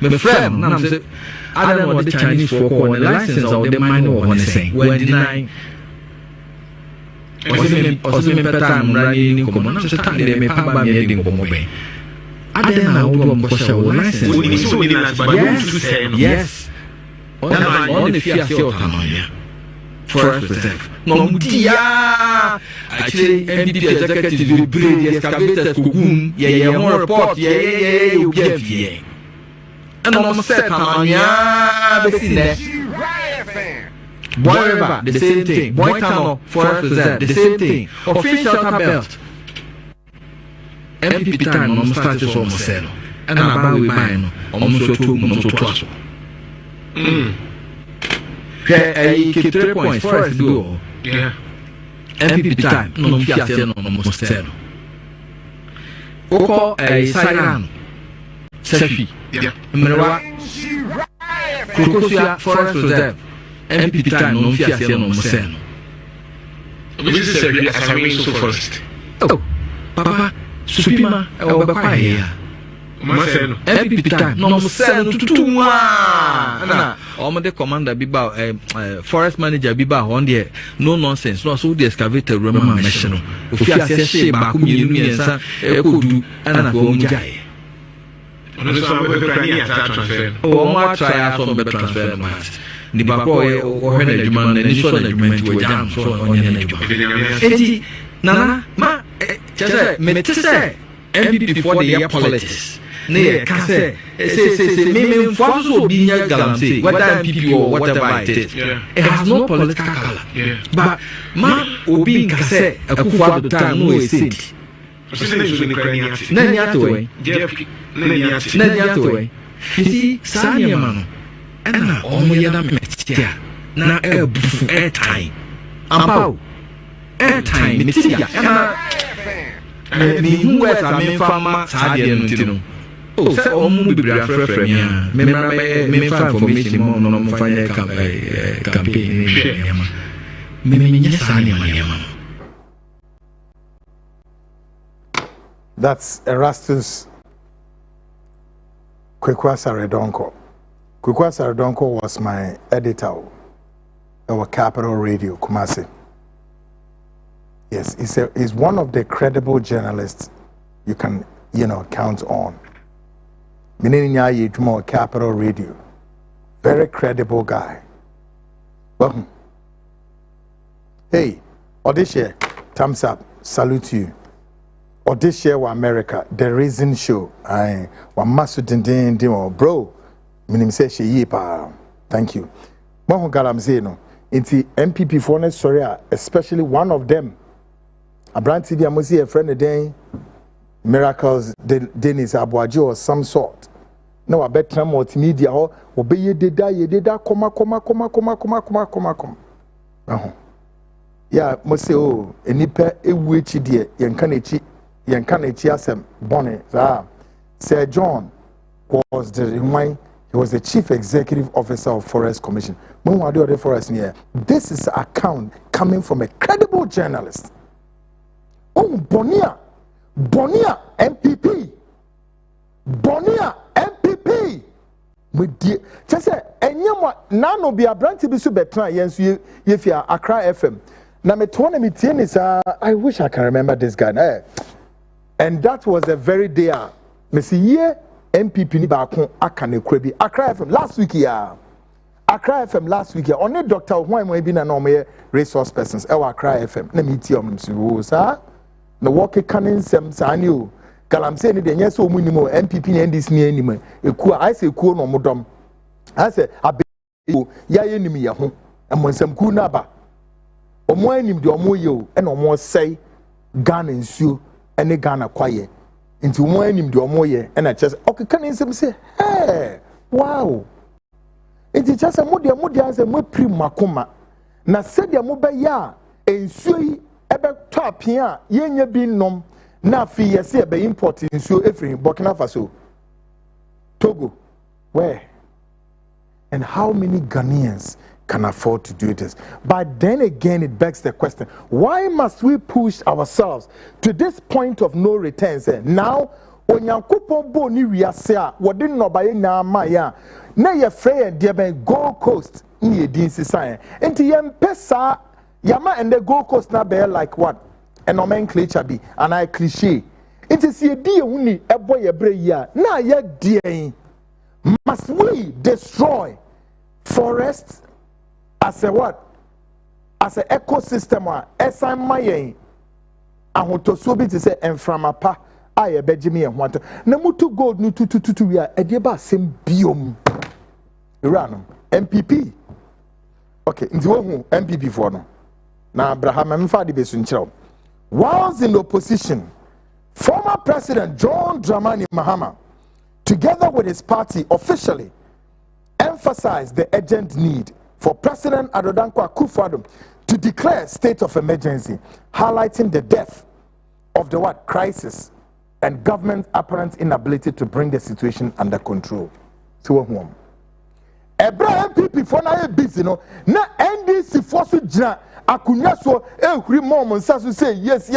S6: my friend, I don't know what the Chinese folk on the license of the minor one saying. When denying. Also, better time running in common, just time they may pay by me in Bombe. I don't know what license. Yes. On the Fiat Tamania. Forest Reserve. No, dear. Actually, MPP executive will bring the excavators to yeah, more report, yeah, and almost said Tamania, Boy River, the same thing. Boy Tunnel, Forest Reserve, the same thing. Official belt. MPP time almost started so almost sell. And I'm we buy almost 2 months or twice. I keep 3 points. Forest go.
S4: Yeah.
S6: MPP time, no Fiat almost sell. Oko a Siran. Sefi.
S4: Yeah.
S6: Merawa. Kukusia, Forest Reserve. MPP time, no Fiat almost sell.
S4: Which is a forest.
S6: Oh, Papa. Supima, I here. MPP time, no sell to 2 1. All the commander Biba, forest manager Biba on there, no nonsense, no so the excavator remember national. If you are say Bakumi and could do and I go Jai. Oh, my try some better transfer. The Bako or Henry Juman and this one agreement to a jam so on your Nana, ma, just say, MPP before the year politics. Nay, can say, maybe Fox will be near Galamsey, whether MPP or whatever it is. It has no political color. But, ma, will be in Cassette, a coup at the time, no city. Nanyatoy. You see, Sanyamano. And Omoyana Metia. Na airtime. About airtime. Metia. And who was a main farmer? Sadian. Oh, so be friend. Me find information on fire campaign.
S2: That's Erastus Kwekwa Saredonko. Kwekwa Saredonko was my editor of Capital Radio, Kumasi. Yes, he's one of the credible journalists you can, count on. Mininya Yitmo Capital Radio. Very credible guy. Welcome. Hey, Odisha, thumbs up, salute you. Odisha wa America, the Reason Show. I wa masu dindin bro. Minim say she yipa. Thank you. Mo galam say no. Inti MPP for ne sorry, especially one of them. Abranti bi amosi a friend den Miracles Dennis Abuaji or some sort. No, I bet multimedia or obey ye deda, comma. Yeah, must say, oh, a nipper, a witchy dear, Yankanichi asem, bonnet. Sir John was he was the chief executive officer of Forest Commission. The forest near. This is an account coming from a credible journalist. Oh, Bonia, MPP. Bonia, MPP. Just say, and none of the branch be so better. Yes, if you are Accra FM. Now, me is I wish I can remember this guy. And that was the very day. Me see ye MPP ni ba kon akane krebi Accra FM last week ya. Accra FM last week ya. Only Dr. Why mo bi na no me resource persons. E wa Accra FM. Na me ti om so sa. Na work canin sem sa ni o. Galam say ni de nya so mu ni mo MPP ni ndis ni anim. Eku I say eku no modom. I say abe ya ye nim ye ho. Amonsam ku na ba. Omo anim de omo ye o. E na omo say Ghana nsuo ene Ghana kwaye. Into one him do more year and I just okay can him say hey wow it is just a modia as a more primakoma na said ya moba ya ensuo yi ebe top here yenya bi nom na fi yesi ebe import ensuo efiri Burkina Faso Togo where and how many Ghanaians can afford to do this? But then again, it begs the question, why must we push ourselves to this point of no return? Now, when you bo ni wiase what didn't know by na maya, na ye frey and dear Gold Coast, ni din sisan. And to yem pesa, yama and the Gold Coast na bear like what? A nomenclature be, and I cliche. It is ye dear uni, a boy a bray ya, na ye dear. Must we destroy forests? As a what? As an ecosystem, as I'm my ahotosubi to say, and from a pa, I a Benjamin and want to. Namutu gold, no to we are a deba sim biome. Iran, MPP. Okay, into MPP for no. Now, Abraham and Fadi Besunchel. Whilst in opposition, former President John Dramani Mahama, together with his party, officially emphasized the urgent need for President Adodankwa Akufo-Addo to declare state of emergency, highlighting the depth of the crisis and government's apparent inability to bring the situation under control. So, Abraham MPP for na busy no na NDC for so jina akunya so ehuri mom nsa say yes.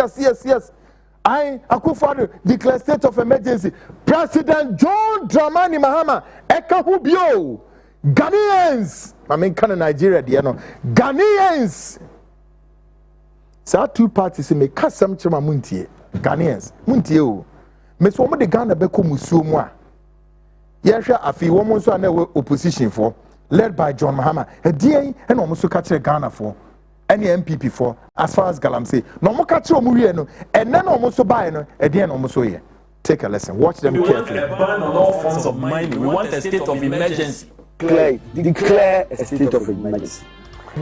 S2: I Akufo-Addo declare state of emergency. President John Dramani Mahama eka hu bio Ghanaians, I mean, kind of Nigeria, Ghanaians. So, two parties in me, Kassam Chama Muntie, Ghanaians, Muntie, Miss Woman de Ghana Beko Musumwa. Yasha, a few women so are opposition for, led by John Mahama, a DA and almost catch Ghana for, any MPP for, as far as Galam say, no more catch Muriano, and then almost buy no, a DA almost so here. Take a lesson, watch them carefully.
S7: We want a ban on all forms of mining. We want a state of emergency.
S8: Declare a state of emergency.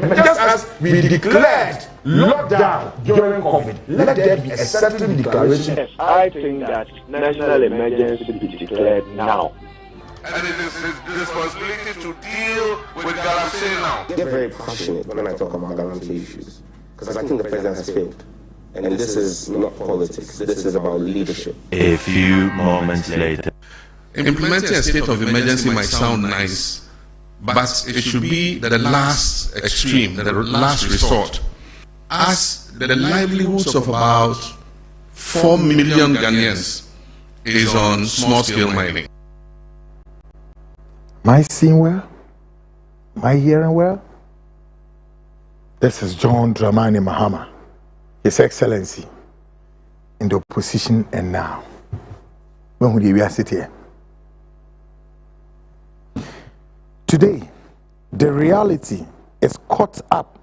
S4: Just as we declared lockdown during COVID, let there be a certain declaration.
S7: Yes, I think that national emergency be declared now.
S4: And it is his responsibility to deal with Galamsey now.
S8: I get very passionate when I talk about Galamsey issues, because I think the president has failed. And this is not politics, this is about leadership.
S9: A few moments later.
S10: Implementing a state of emergency might sound nice, but it should be the last extreme, the last resort. As the livelihoods of about 4 million Ghanaians is on small-scale mining.
S2: Am I seeing well? Am I hearing well? This is John Dramani Mahama, His Excellency, in the opposition and now. When would you sit here? Today, the reality is caught up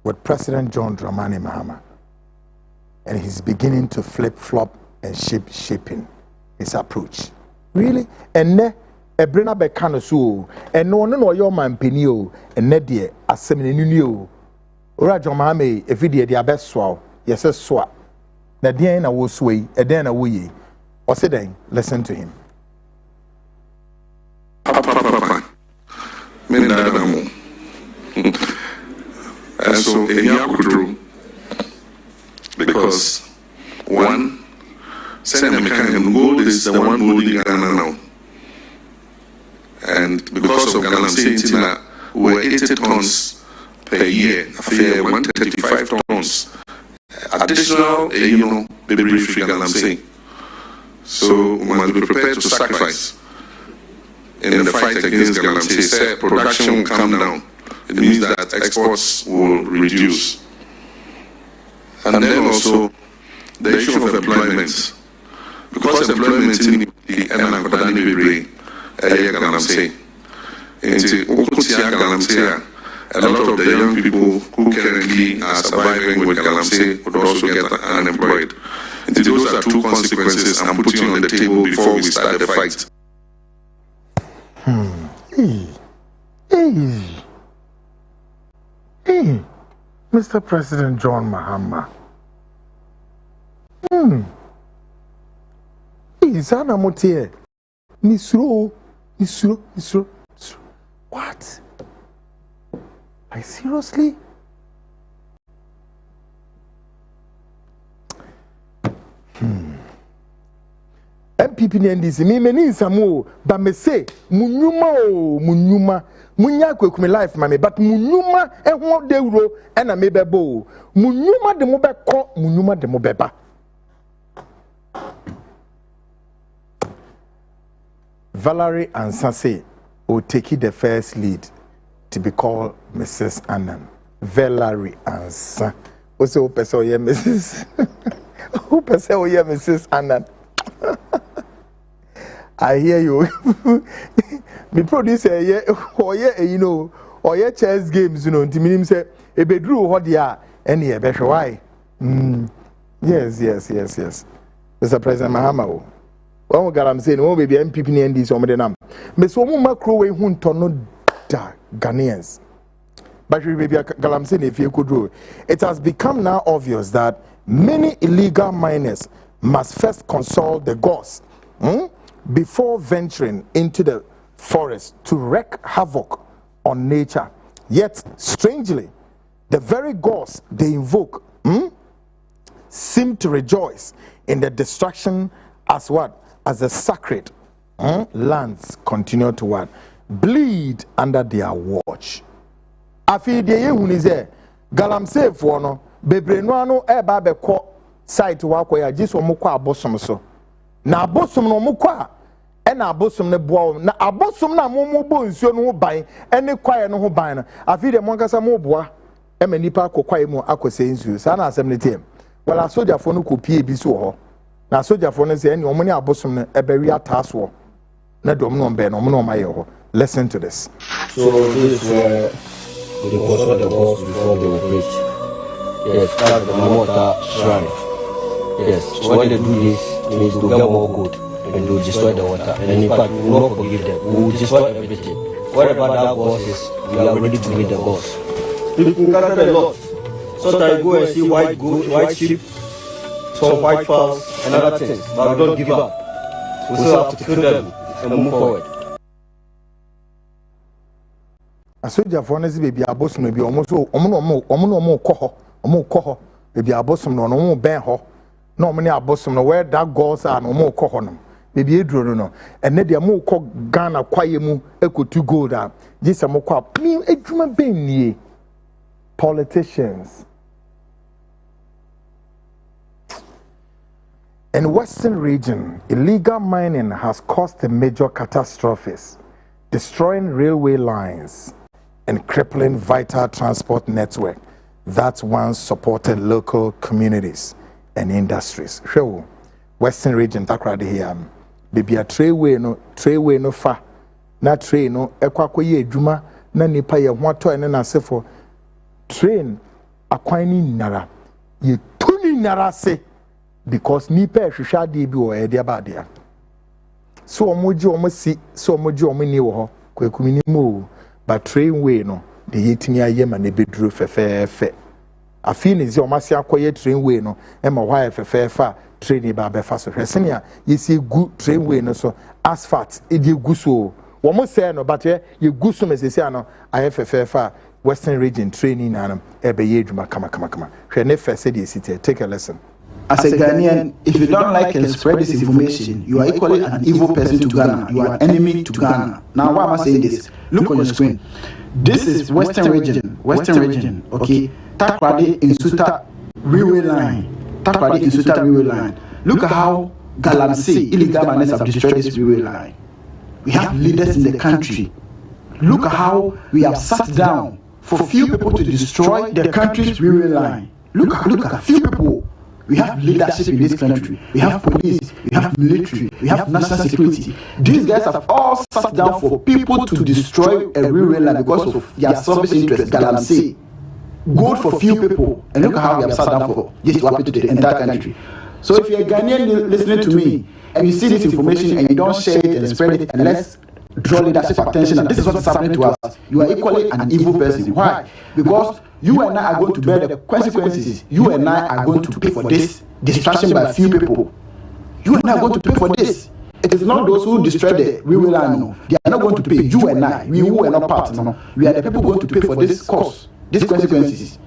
S2: with President John Dramani Mahama, and he's beginning to flip-flop and shaping his approach. Really? And Ebrina Bekano so, and no your man penio, and Nedia, as seminary. Ora John Mahame, if you did your best swallow, yes, a swap. The Diana will sway, a Dana will or say then, listen to him.
S4: And so a Yakudru, because one, Senator Mekanium Gold is the one ruling Ghana now. And because of Galamsey Intima, we're 80 tons per year, 135 tons. Additional, baby free Galamsey. So we must be prepared to sacrifice in the fight against Galamsey. Say production will come down. It means that exports will reduce. And then also the issue of employment. Because employment in the Enakwadani Bibre, Galamsey. A lot of the young people who currently are surviving with Galamsey would also get unemployed. And those are two consequences I'm putting on the table before we start the fight.
S2: Hey, Mr. President John Mahama. Zana Motier. Nisro. What? I seriously? MPP NDC, me meni samu, but me say, munyuma, munya kwekume life mame, but munyuma ehwo de uro ena mebebo. Munyuma de mobe ko, munyuma de mobeba. Valerie Ansase will take the first lead to be called Mrs. Annan. Valerie Ansa. Also, who person oye Mrs. Who person oye Mrs. Annan? I hear you. Me producer, oye chess games, to me say, a bedroom what ya, any better why? Yes. Mr. President Mahama. One I'm saying, oh, baby, MPP and this on the name. Miss Woman Macro, who tono da Ghanaians. But baby, I'm saying, if you could do it, has become now obvious that many illegal miners must first consult the gods before venturing into the forest to wreak havoc on nature. Yet, strangely, the very gods they invoke seem to rejoice in the destruction as what? As the sacred lands continue to what? Bleed under their watch. Afi de yehunize Galamsey for no bebre no ano eba be ko site wa ko ya jiso mo kwa abosom so na abosom no mo kwa e na abosom ne boa na abosom na mo bo nsuo no ban ene kwae no ho ban na afi de mo nkasa mo boa e manipa akokwae mu akose nsuo sa na asem ne tem wala soja fo no kopie bi so ho na soja for no say any omo ne abosom no ebewi ataso na dom no mbe no mo maye ho. Listen to this.
S11: So this is where they consult the gods before they operate. Yes, that's the Mamota shrine. Yes, when they do this, it means they'll get more gold and they'll destroy the water. And in fact, we will not forgive them. We will destroy everything. Whatever that boss is, we are ready to meet the boss. We've encountered a lot. Sometimes go and see white goat, white sheep, some white fowls, and other things. But we don't give up. We still have to kill them and move forward.
S2: Asoja for na baby abosom na bi omo koho baby abosom no no ben ho na omo ne abosom no where that goals are no omo koho no baby eduro no ene de mo ko Ghana kwaye mu ekotu gold a gisa mo kwa mi edwuma ben nie politicians. In Western region, illegal mining has caused a major catastrophes, destroying railway lines and crippling vital transport network that once supported local communities and industries. Show Western region takrade here. Baby a trayway no fa na train no ekwakwa ye adwuma na nipa ye hoato ene na sefo train akwan ni nara ye tuni nara se because nipa ehwehwa de bi wo ede abadia so omoji omosi so omoji omni wo ho kwakumi ni mo but trainway no de yetimi ayema na beduro fefefe afi ne zi omasi akoye trainway no e ma why fefefa train ba be fa so hwese ne a yesi gu trainway no so asphalt e de gu so wo mo say no but ye gu so mesesi ano aye fefefa Western region training and ebe ye dwuma kama hwe ne fe se de site. Take a lesson.
S12: As a Ghanaian, if you don't like and spread this information, you are equally an evil person to Ghana. You are an enemy to Ghana. Now, why am I saying this? Look on your screen. This is Western region, okay? Takrade in Suta railway line. Takrade in Suta railway line. Look at how Galamsey, illegal miners have destroyed this railway line. We have leaders in the country. Look at how we have sat down for few people to destroy the country's railway line. Look at few people. We have leadership in this country. We have police. We have military. We have national security. These guys have all sat down for people to destroy a railway line because of their selfish interest. Galamsey. Good for few people. And look at how we have sat down for this to happen to the entire country. So if you're a Ghanaian listening to me and you see this information and you don't share it and spread it and let's draw leadership attention, and this is what is happening to us, you are equally an evil person. Why? Because you and I are going to bear the consequences. You and I are going to pay for this distraction by few people. You and I are going to pay for this. It is not those who destroy the railway line. No. They are not going to pay. You and I, we who are not part, no. We are the people going to pay for this cost, these consequences.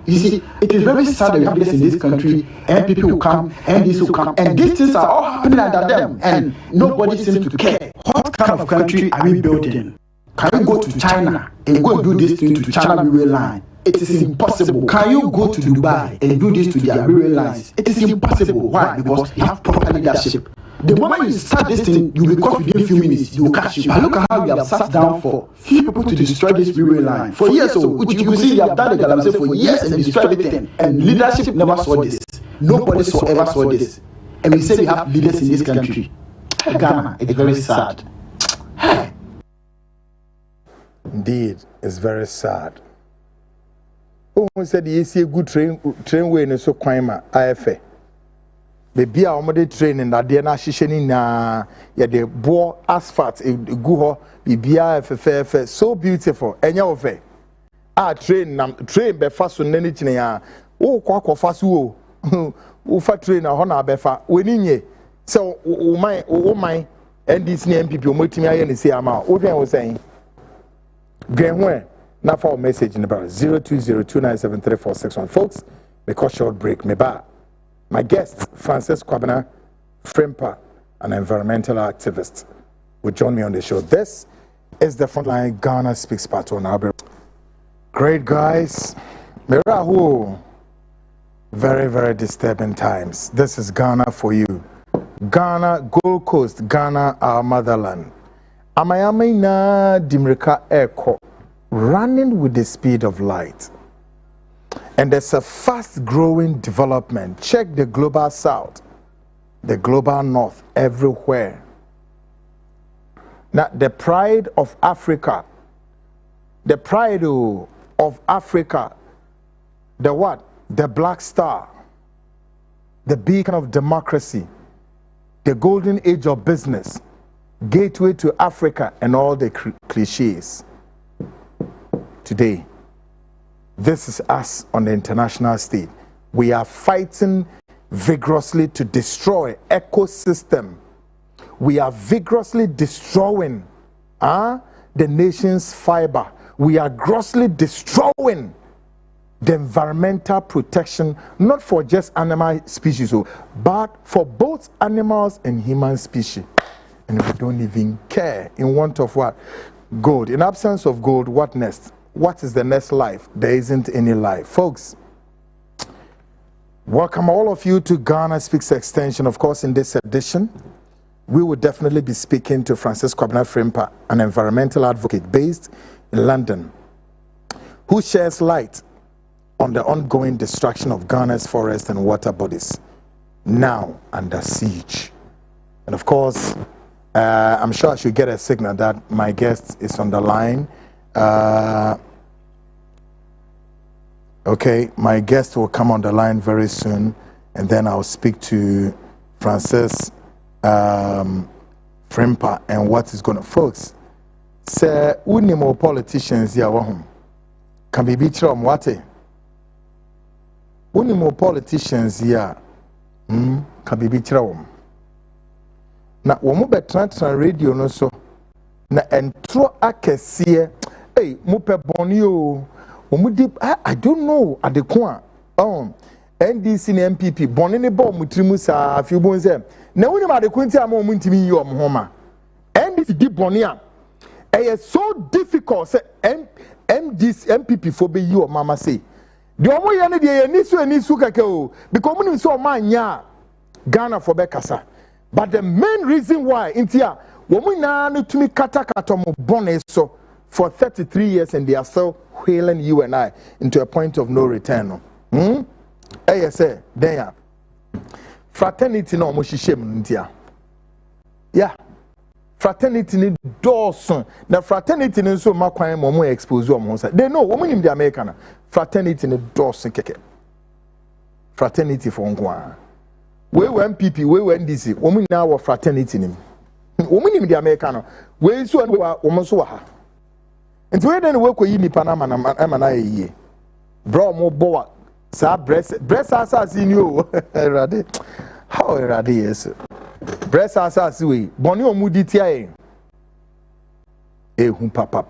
S12: You see, it is very sad that we have this in this country, and people will come, and these will come, and these things are all happening under them, and nobody seems to care. What kind of country are we building? Can you go to China and go and do this thing to China railway line? It is impossible. Can you go to Dubai and do this to their railway lines? It is impossible. Why? Because you have proper leadership. The moment you start this thing, you will be caught within a few minutes. You will catch you. But look at how we have sat down for few people to destroy this railway line. For years, so you can see they have done the Galamsey for years and destroyed everything. And leadership never saw this. Nobody ever saw this. And we say we have leaders in this country. Ghana, it's very sad.
S2: Indeed, it's very sad. Who said you see a good trainway in so kwima IFA? Baby, I'm on the training that they're not shishing na ya the boar asphalt a guho BBI so beautiful. And your way. Train be fast on anything ya. Oh, quack fast woo. Ufa train a hona befa. Winning so, my, and this name people meeting me and say, I'm out. What I was saying. Grenwe, now for a message in about 02029734661. Folks, make a short break. My guest, Francis Kwabena, Frempa, an environmental activist, will join me on the show. This is the Frontline Ghana Speaks Part 1. Great guys. Mirahu. Very, very disturbing times. This is Ghana for you. Ghana, Gold Coast, Ghana, our motherland. Amayame na Dimrika Echo, running with the speed of light. And there's a fast-growing development. Check the global south, the global north, everywhere. Now, the pride of Africa, the pride of Africa, the what? The black star, the beacon of democracy, the golden age of business, gateway to Africa, and all the cliches. Today, This is us on the international stage. We are fighting vigorously to destroy ecosystem. We are vigorously destroying the nation's fiber. We are grossly destroying the environmental protection, not for just animal species, but for both animals and human species. And we don't even care. In want of what? Gold. In absence of gold, what next? What is the next life? There isn't any life. Folks, welcome all of you to Ghana Speaks Extension. Of course, in this edition, we will definitely be speaking to Francis Kwabena Frimpa, an environmental advocate based in London, who shares light on the ongoing destruction of Ghana's forests and water bodies, now under siege. And of course, I'm sure I should get a signal that my guest is on the line. Okay, my guest will come on the line very soon, and then I'll speak to Francis Frimpa and what is going to. Folks, say, unimo politicians here, can be beat from what? Unimo politicians here, can be beat from. Na womu betran radio no so na entro akesie hey mu pe boni o womu di I don't know adeko NDC na MPP boni ne ba mu trimu sa afi bo nse na woni ma adeko nti am mu ntimi yi om homa NDC di boni a so difficult say MPP for be yi o mama say the omo ye ne de ye nisu keke o because omo ni so ma anya Ghana for be kasa. But the main reason why India women are not to me katakatomo bonnet so for 33 years and they are still whaling you and I into a point of no return. Say there fraternity no mushishem India. Yeah. Fraternity need Dawson. Now fraternity is so much more exposed. They know women in the American fraternity need Dawson keke. Fraternity for Ngwa. We were MPP, we were NDC. Women now were fraternity name. Women in the American. We so and we were almost ha. And we then work with you Panama and I ye. Bro mo boa. Sa breast assassin you. How erade yes. Breast assassin we. Boni omudi tia. Papa.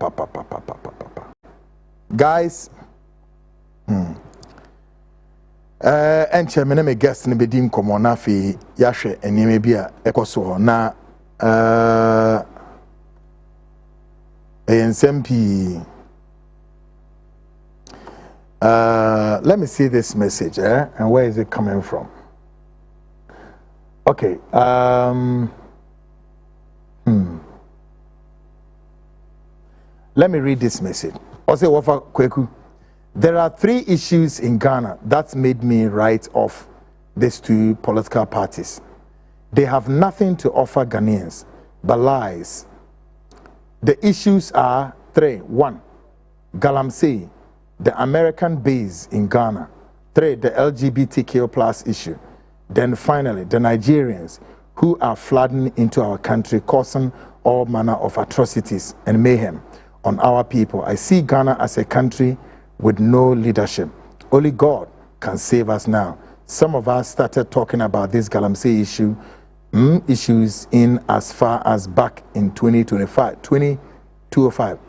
S2: Guys. And chairman me guest ni bedin komo na fi yahwe enime bia ekoso ho na ANSMP let me see this message and where is it coming from? Okay, let me read this message. Ose wofa kweku. There are 3 issues in Ghana that made me write off these 2 political parties. They have nothing to offer Ghanaians but lies. The issues are 3. 1. Galamsey, the American base in Ghana. 3. The LGBTQ plus issue. Then finally, the Nigerians who are flooding into our country, causing all manner of atrocities and mayhem on our people. I see Ghana as a country with no leadership. Only God can save us now. Some of us started talking about this Galamsey issues in as far as back in 2005.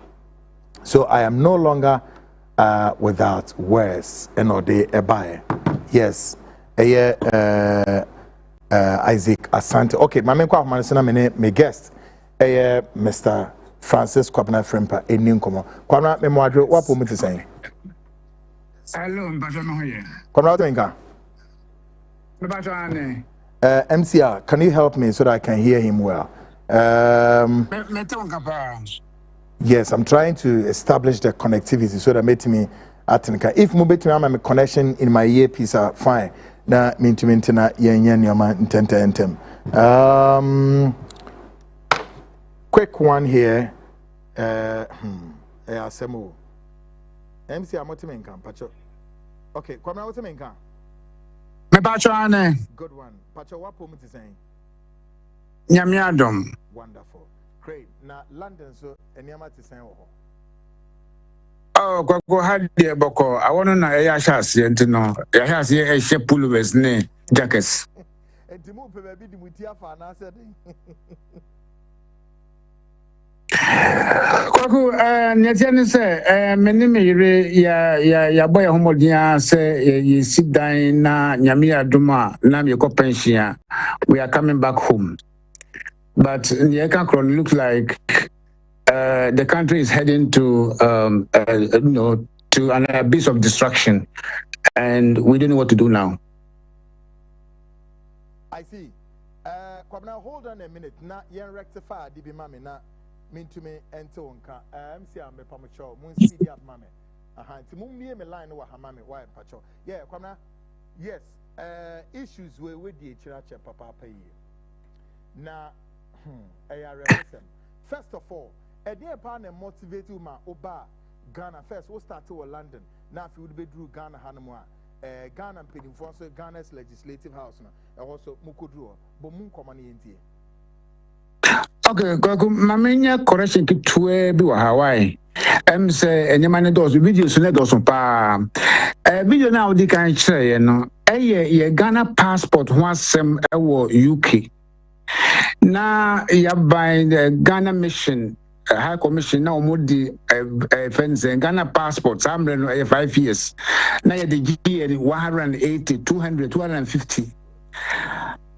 S2: So I am no longer without words and ode ebae. Yes, Isaac Asante. Okay, my main my guest, Mr. Francis Kwabena Frimpa, a new comer. Kwabena, me mwadro, what for me to say?
S13: Hello, Mbatono.
S2: Kwabena, MCR, can you help me so that I can hear him well? Yes, I'm trying to establish the connectivity so that make me atinka. If mo betimi am a connection in my earpiece, fine. Na minti na yama ntem. Quick one here. Asemo. MC amotimenka pacho. Okay, kwamna wotimenka.
S13: Me pacho ane.
S2: Good one. Pacho wapo mti saying.
S13: Nyamiadom.
S2: Wonderful. Great. Now London so enyama ti saying oho.
S13: Oh, go had the boko. I want to know a shas, you know. A has a ship pullovers, ne, jackets.
S2: And to move baby the mutia for an answer.
S13: Kwaku, Netian say, many me ya boy homodia say, you sit down na Nyamia Duma, Nam Yoko pension. We are coming back home. But Nyekakron looks like the country is heading to, to an abyss of destruction. And we don't know what to do now.
S2: I see. Now hold on a minute. Na yen rectify DB mami na mean to me enter onka. MC ambe pamucho mun CD up mami. Aha, nti mun me line wa hamami why pacho. Yeah, kwamna. Yes. Issues we with the chirache papa pay. Na first of all, a dear partner motivate you ma oba Ghana first. We'll start to London. Now if you would be through Ghana Hanamwa. Ghana paying for Ghana's legislative house now. Also Mukudro, but Moon Common
S13: Okay, Mamania correction to Hawaii. Say any man does videos on those pa. Video now they can say, you know, a Ghana passport once some UK. Now you buy the Ghana mission. High Commission now more the fence Ghana passports. I'm 5 years. Now the year 180, 200, 250.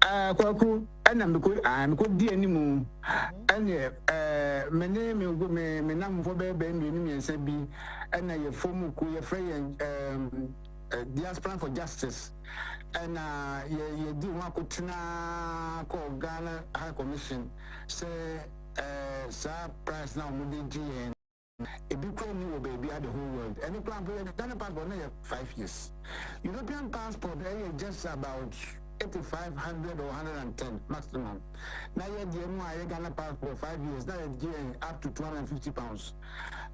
S13: Kwaku, I'm good dear anymore. And my name will go me name for baby and Sebi, and I form your friend diaspora for justice. And you do want to call Ghana High Commission. Say, sir, price now, Mudi a big new baby at the whole world. Any plan for the Ghana passport, 5 years. European passport, just about 8,500 or 110 maximum. Now you have Ghana passport 5 years. Now you're up to £250.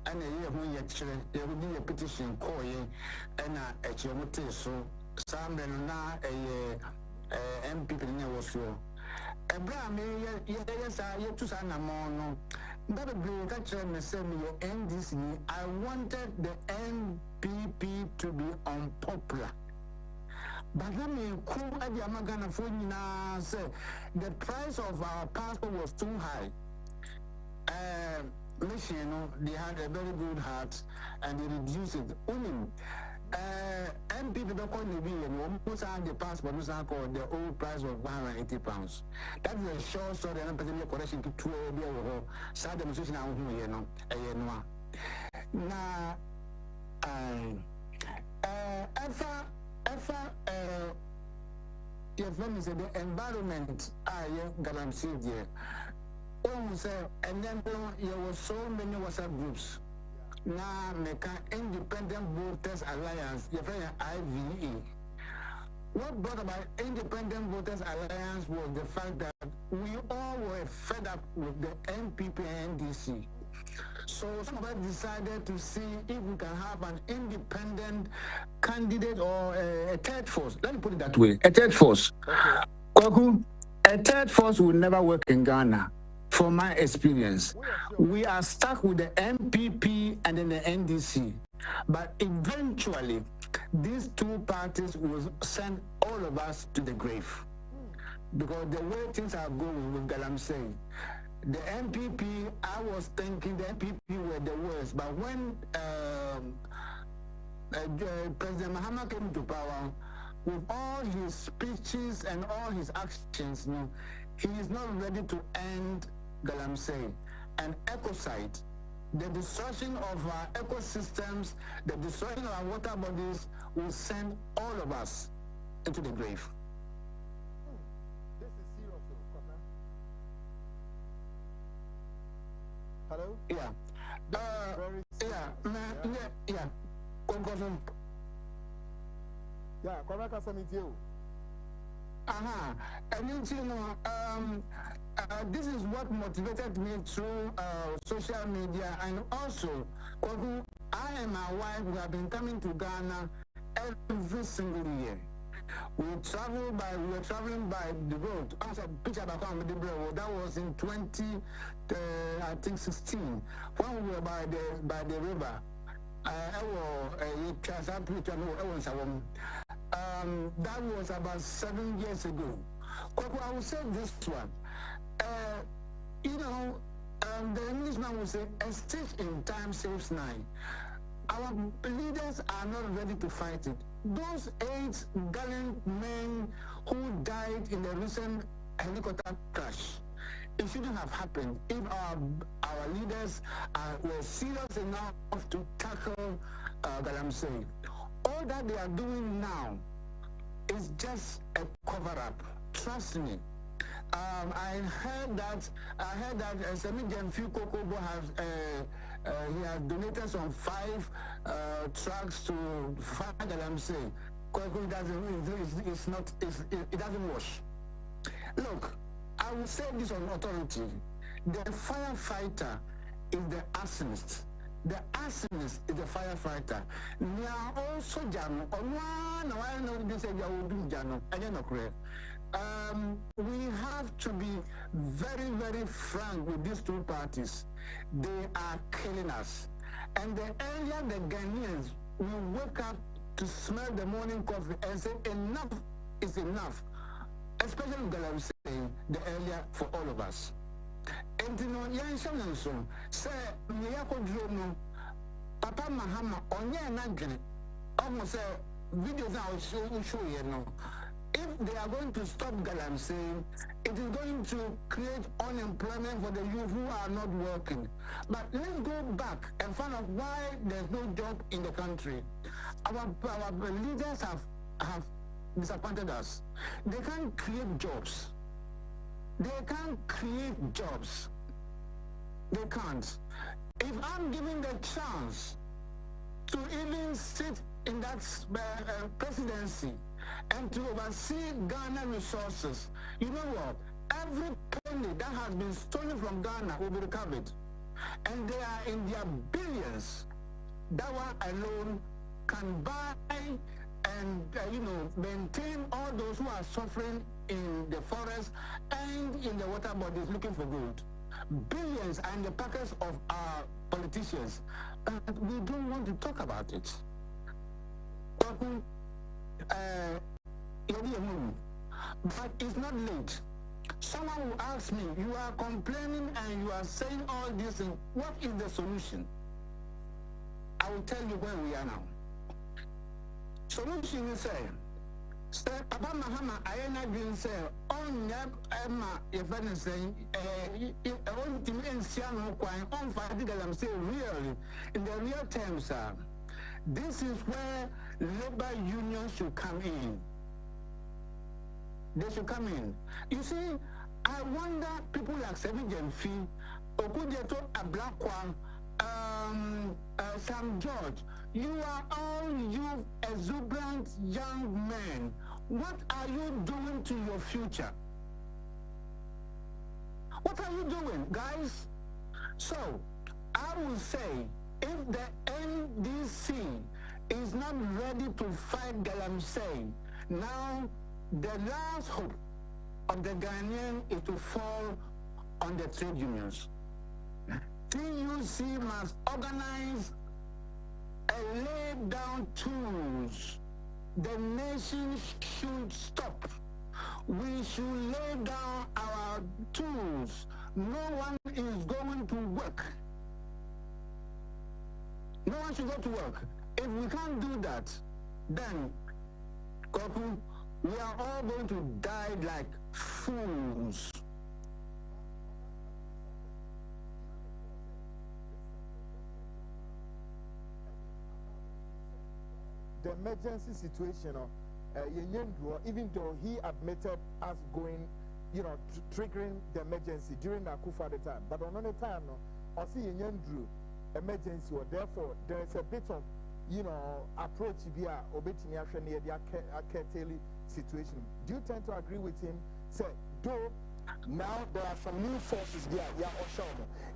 S13: And a year when you will need a petition call you and at your motor. So some now a MP was so. Abraham, yes, I to sign a mono. But the catcher me send me NDC. I wanted the NPP to be unpopular. But let me cool at the Amagana phone now say the price of our passport was too high. They had a very good heart and they reduced it. MPP don't call me and almost had the passport was called the old price of £180. That is a short story and I'm presenting a correction to 2 years ago. Sad demonstration out here, now, your friend said the environment I guarantee there. And then there were so many WhatsApp groups. Now make an Independent Voters Alliance, your friend IVE. What brought about Independent Voters Alliance was the fact that we all were fed up with the NPP and NDC. So some of us decided to see if we can have an independent candidate or a third force. Let me put it that way. A third force. Okay. A third force will never work in Ghana. From my experience, we are stuck with the MPP and then the NDC. But eventually, these two parties will send all of us to the grave. Because the way things are going with Galamsey, the MPP, I was thinking the MPP were the worst. But when President Mahama came to power, with all his speeches and all his actions, he is not ready to end Galamsey. And ecocide, the destruction of our ecosystems, the destruction of our water bodies will send all of us into the grave.
S2: This is serious, Hello?
S13: Yeah. Yeah.
S2: Yeah, Kwamaka Summit you.
S13: And you know, this is what motivated me through social media, and also, I and my wife, we have been coming to Ghana every single year. We were traveling by the road. That was in 2016, when we were by the river. That was about 7 years ago. I will say this one. The Englishman will say, a stitch in time saves 9. Our leaders are not ready to fight it. Those 8 gallant men who died in the recent helicopter crash, it shouldn't have happened if our leaders were serious enough to tackle Galamsey. All that they are doing now is just a cover-up. Trust me. I heard that Semi Gemfi Kokobo he has donated some 5 trucks to fight Galamsey. It doesn't wash. Look, I will say this on authority. The firefighter is the arsonist. The arsonist is the firefighter. We are also Jano. We have to be very, very frank with these 2 parties. They are killing us. And the earlier the Ghanaians will wake up to smell the morning coffee and say enough is enough, especially Galamsey, the earlier for all of us. And you know, Yanshan say, Miyako Drono, Papa Mahama, Onya Nagri, almost say, videos now show you know. If they are going to stop Galamsey, it is going to create unemployment for the youth who are not working. But let's go back and find out why there's no job in the country. Our leaders have disappointed us. They can't create jobs. They can't create jobs. They can't. If I'm given the chance to even sit in that presidency and to oversee Ghana resources, you know what? Every penny that has been stolen from Ghana will be recovered. And they are in their billions. That one alone can buy and maintain all those who are suffering in the forest and in the water bodies looking for gold. Billions are in the pockets of our politicians, and we don't want to talk about it. But it's not late. Someone will ask me, you are complaining and you are saying all this things. What is the solution? I will tell you where we are now. Solution is say, Papa Mahama, I am not going to say, on Emma, if I'm saying, on the Enciano, on Fadigal, I'm saying really, in the real terms, this is where labor unions should come in. They should come in. You see, I wonder people like Semi Gemfi, Okujeto Ablakwa, Sam George, you are all you exuberant young men. What are you doing to your future? What are you doing, guys? So, I will say, if the NDC is not ready to fight Galamsey, now the last hope of the Ghanaian is to fall on the trade unions. TUC must organize and lay down tools. The nation should stop. We should lay down our tools. No one is going to work. No one should go to work. If we can't do that, then Koku, we are all going to die like fools.
S2: The emergency situation, even though he admitted us going, triggering the emergency during the Akufo at the time, but on the time, I see Drew emergency, or therefore there is a bit of, approach via obetini near the curtailed situation. Do you tend to agree with him? Say, though now there are some new forces there,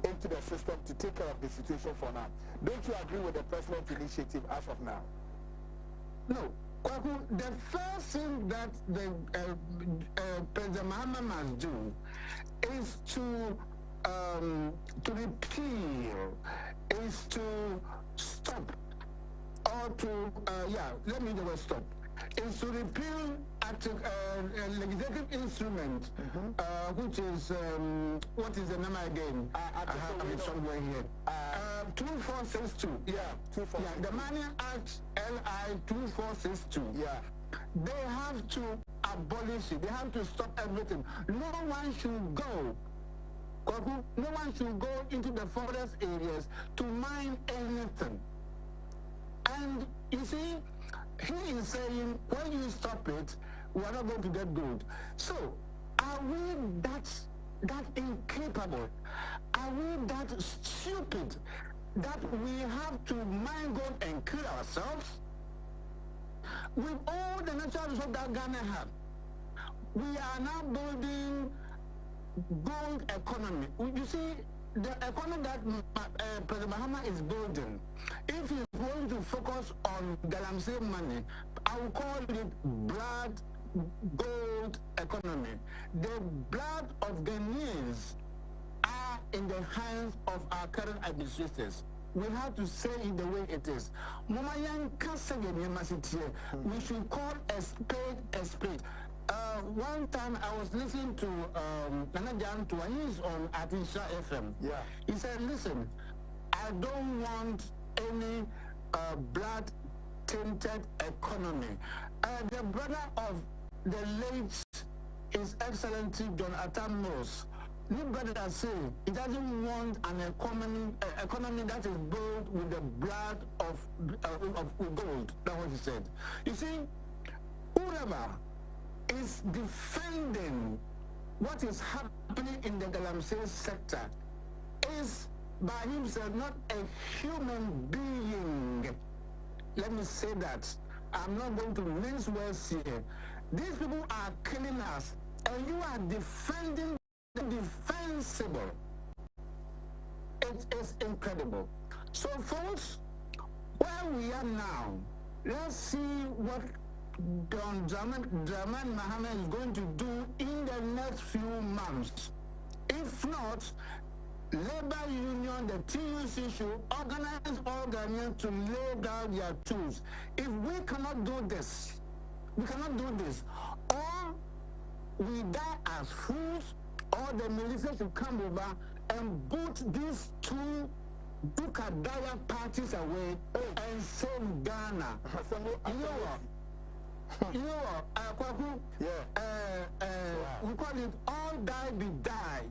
S2: into the system to take care of the situation for now. Don't you agree with the president's initiative as of now?
S13: No. The first thing that the President Mahama must do is to repeal, is to stop or to, let me just stop, is to repeal a legislative instrument, which is, what is the number again? I have it somewhere here. 2462. Yeah, 2462. Yeah, the Money Act LI 2462. Yeah. They have to abolish it. They have to stop everything. No one should go. No one should go into the forest areas to mine anything. And you see, he is saying, when you stop it, we are not going to get gold. So, are we that incapable? Are we that stupid that we have to mine gold and kill ourselves? With all the natural resources that Ghana have, we are now building gold economy. You see, the economy that President Mahama is building, if he's going to focus on Galamsey money, I will call it blood gold economy. The blood of Ghanaians are in the hands of our current administrators. We have to say it the way it is. We should call a spade a spade. One time I was listening to Nana Jantua, he's on Atisha FM. Yeah. He said, listen, I don't want any blood-tainted economy. The brother of the late His Excellency John Atamos, new brother say he doesn't want an economy that is built with the blood of gold. That's what he said. You see, whoever is defending what is happening in the Galamsey sector is by himself not a human being. Let me say that. I'm not going to mince words here. These people are killing us, and you are defending the defensible. It is incredible. So, folks, where we are now, let's see what Don Dramani Mahama is going to do in the next few months. If not, Labor Union, the TUC should organize all Ghanaians to lay down their tools. If we cannot do this, or we die as fools, or the militia should come over and boot these two Dukadaya parties away and save Ghana. You know what? We call it all die be die.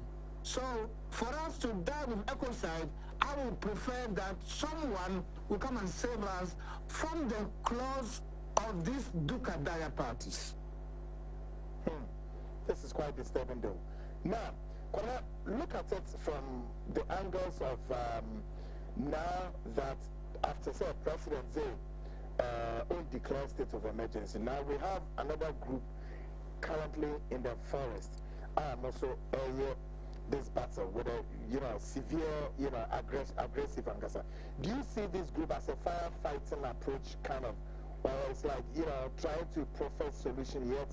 S13: So for us to die with ecocide, I would prefer that someone will come and save us from the claws of these Dukadaya parties.
S2: This is quite disturbing though. Now, look at it from the angles of now that after say President Zay own declared state of emergency. Now we have another group currently in the forest. Also this battle with a severe, aggressive Angasa. Do you see this group as a firefighting approach kind of, or it's like, trying to profess solution yet?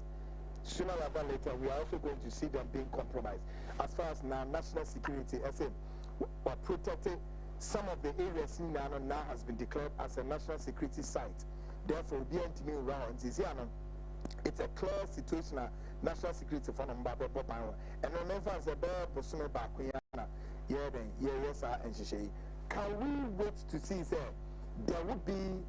S2: Sooner rather than later, we are also going to see them being compromised. As far as now, national security, I said, or protecting some of the areas in now has been declared as a national security site. Therefore, it's a clear situation. National security for them, and remember, as a bear, Bosume Bakuyana, and can we wait to see, say, there would be,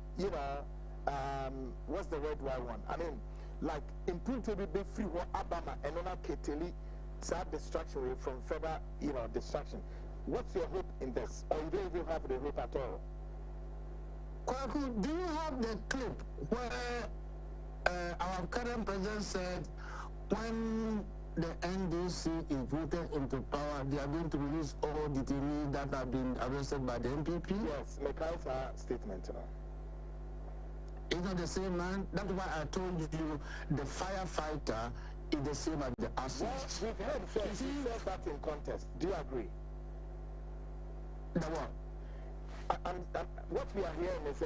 S2: what's the red white one? I mean, like, improved to be free or Abama and not Keteli, sad destruction from further, destruction. What's your hope in this? Or you don't even have the hope at all?
S13: Kwaku, do you have the clip where our current president said when the NDC is voted into power, they are going to release all detainees that have been arrested by the MPP?
S2: Yes, Mekai's statement.
S13: It's not the same man. That's why I told you the firefighter is the same as the arson.
S2: Well, we've heard that in contest. Do you agree?
S13: The what?
S2: What we are hearing is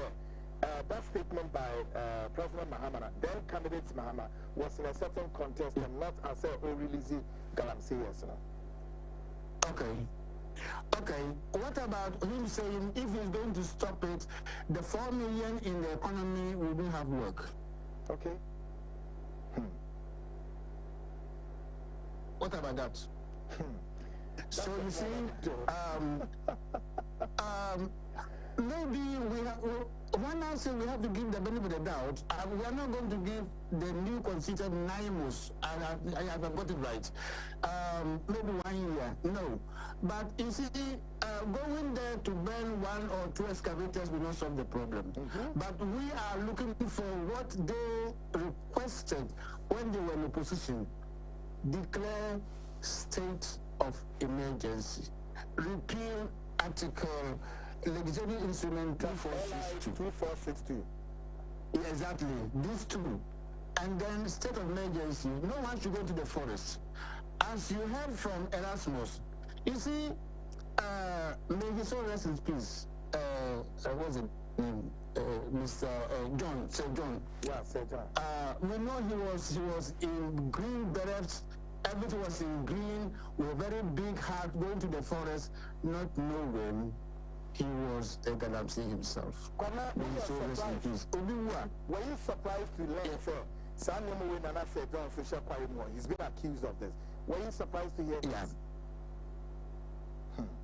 S2: that statement by President Mahama, then candidate Mahama, was in a certain contest and not as a release Galamsey.
S13: Okay. Okay, what about him saying if he's going to stop it, the 4 million in the economy wouldn't have work?
S2: Okay.
S13: What about that? So you see, maybe one now say we have to give the benefit of the doubt. We are not going to give the new constituted 9 months. I have got it right. Maybe 1 year. No. But you see, going there to burn 1 or 2 excavators will not solve the problem. But we are looking for what they requested when they were in opposition. Declare state of emergency. Repeal article, legislative instrument 2462. Yeah, exactly. These 2. And then state of emergency. No one should go to the forest. As you heard from Erasmus, you see, may his soul rest in peace. What's it? Mr. John, Sir John.
S2: Yeah, Sir John.
S13: We know he was in green berets. Everything was in green with a very big heart, going to the forest, not knowing he was a Galamsey himself.
S2: Were you surprised to learn, he's been accused of this? Were you surprised to hear this?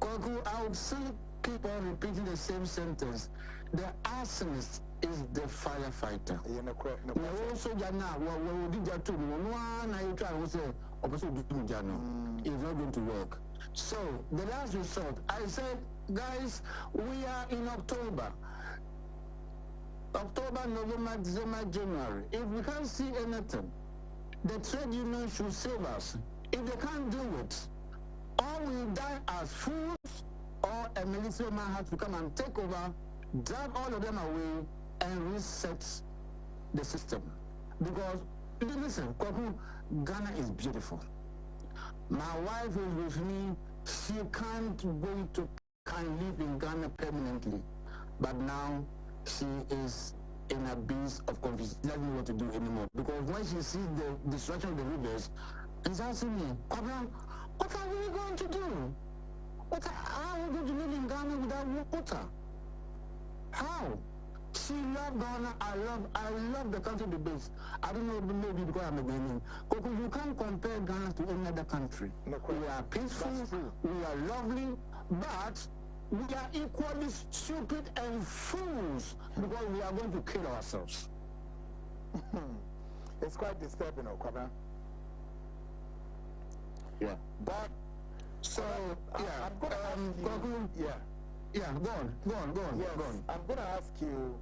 S13: Kogu, I would see people repeating the same sentence. The arsonist is the firefighter. Also, it's not going to work. So, the last resort, I said, guys, we are in October. October, November, December, January. If we can't see anything, the trade union should save us. If they can't do it, or we die as fools, or a military man has to come and take over, drag all of them away, and reset the system. Because, listen, Ghana is beautiful. My wife is with me. She can't wait to live in Ghana permanently. But now, she is in a beast of confusion. She doesn't know what to do anymore. Because when she sees the destruction of the rivers, she's asking me, Abraham, what are we going to do? How are we going to live in Ghana without water? How? She loved Ghana. I love the country the best. I don't know, maybe because I'm a Ghanaian. Because you can't compare Ghana to any other country. We are peaceful, we are lovely, but we are equally stupid and fools because we are going to kill ourselves.
S2: It's quite disturbing, Okwaba.
S13: Yeah. But, so, yeah,
S2: I'm going to ask you,
S13: go on.
S2: I'm going to ask you,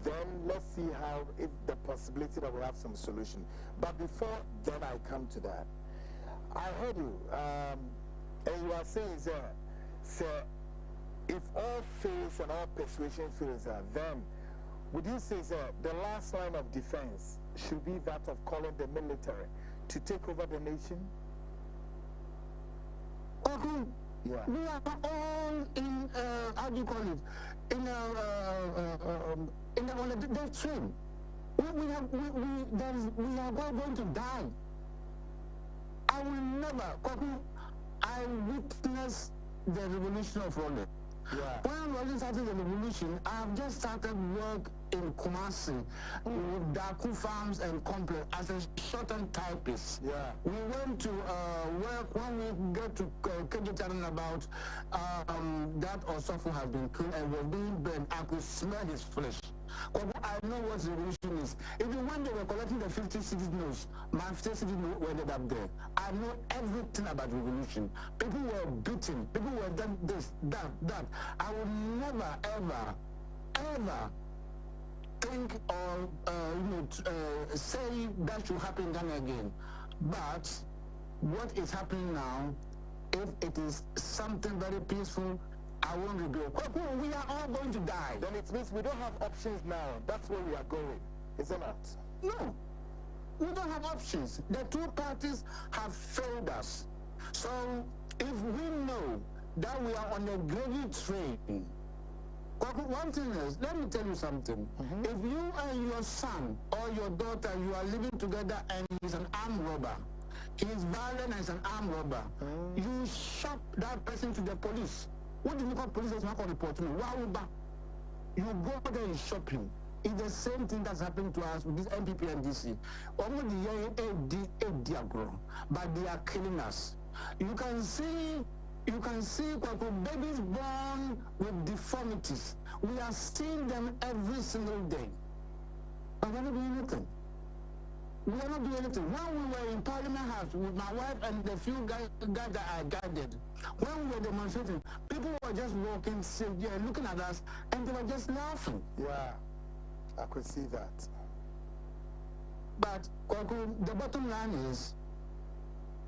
S2: then let's see how, if the possibility that we have some solution. But before then I come to that, I heard you, and you are saying, sir, if all fails and all persuasion fails, then would you say, sir, the last line of defense should be that of calling the military to take over the nation?
S13: Okay. Yeah. We are all in, how do you call it? On the death train. We are going to die. I will never, I witnessed the revolution of Raleigh. Yeah. When I started the revolution, I have just started work in Kumasi with Daku Farms and Complex as a short-term typist. Yeah. We went to work when we get to Kejitan about that Osofo has been killed and was being burned. I could smell his flesh. I know what revolution is. Even when they were collecting the 50 cities notes, my 50 cities notes ended up there. I know everything about revolution. People were beaten. People were done this, that. I would never, ever think or say that should happen then again. But what is happening now, if it is something very peaceful, I won't rebuild. We are all going to die.
S2: Then it means we don't have options now. That's where we are going, isn't it?
S13: No. We don't have options. The two parties have failed us. So if we know that we are on a gravy train, one thing is, let me tell you something. If you and your son or your daughter, you are living together and he's an armed robber, he is violent as an armed robber. You shop that person to the police. What do you call police? It's not called report me. You go there and shop him. It's the same thing that's happened to us with this MPP and DC. But they are killing us. You can see babies born with deformities. We are seeing them every single day. But we're not doing anything. We are not doing anything. When we were in Parliament House with my wife and the few guys that I guided, when we were demonstrating, people were just walking, looking at us, and they were just laughing.
S2: Yeah, I could see that.
S13: But the bottom line is,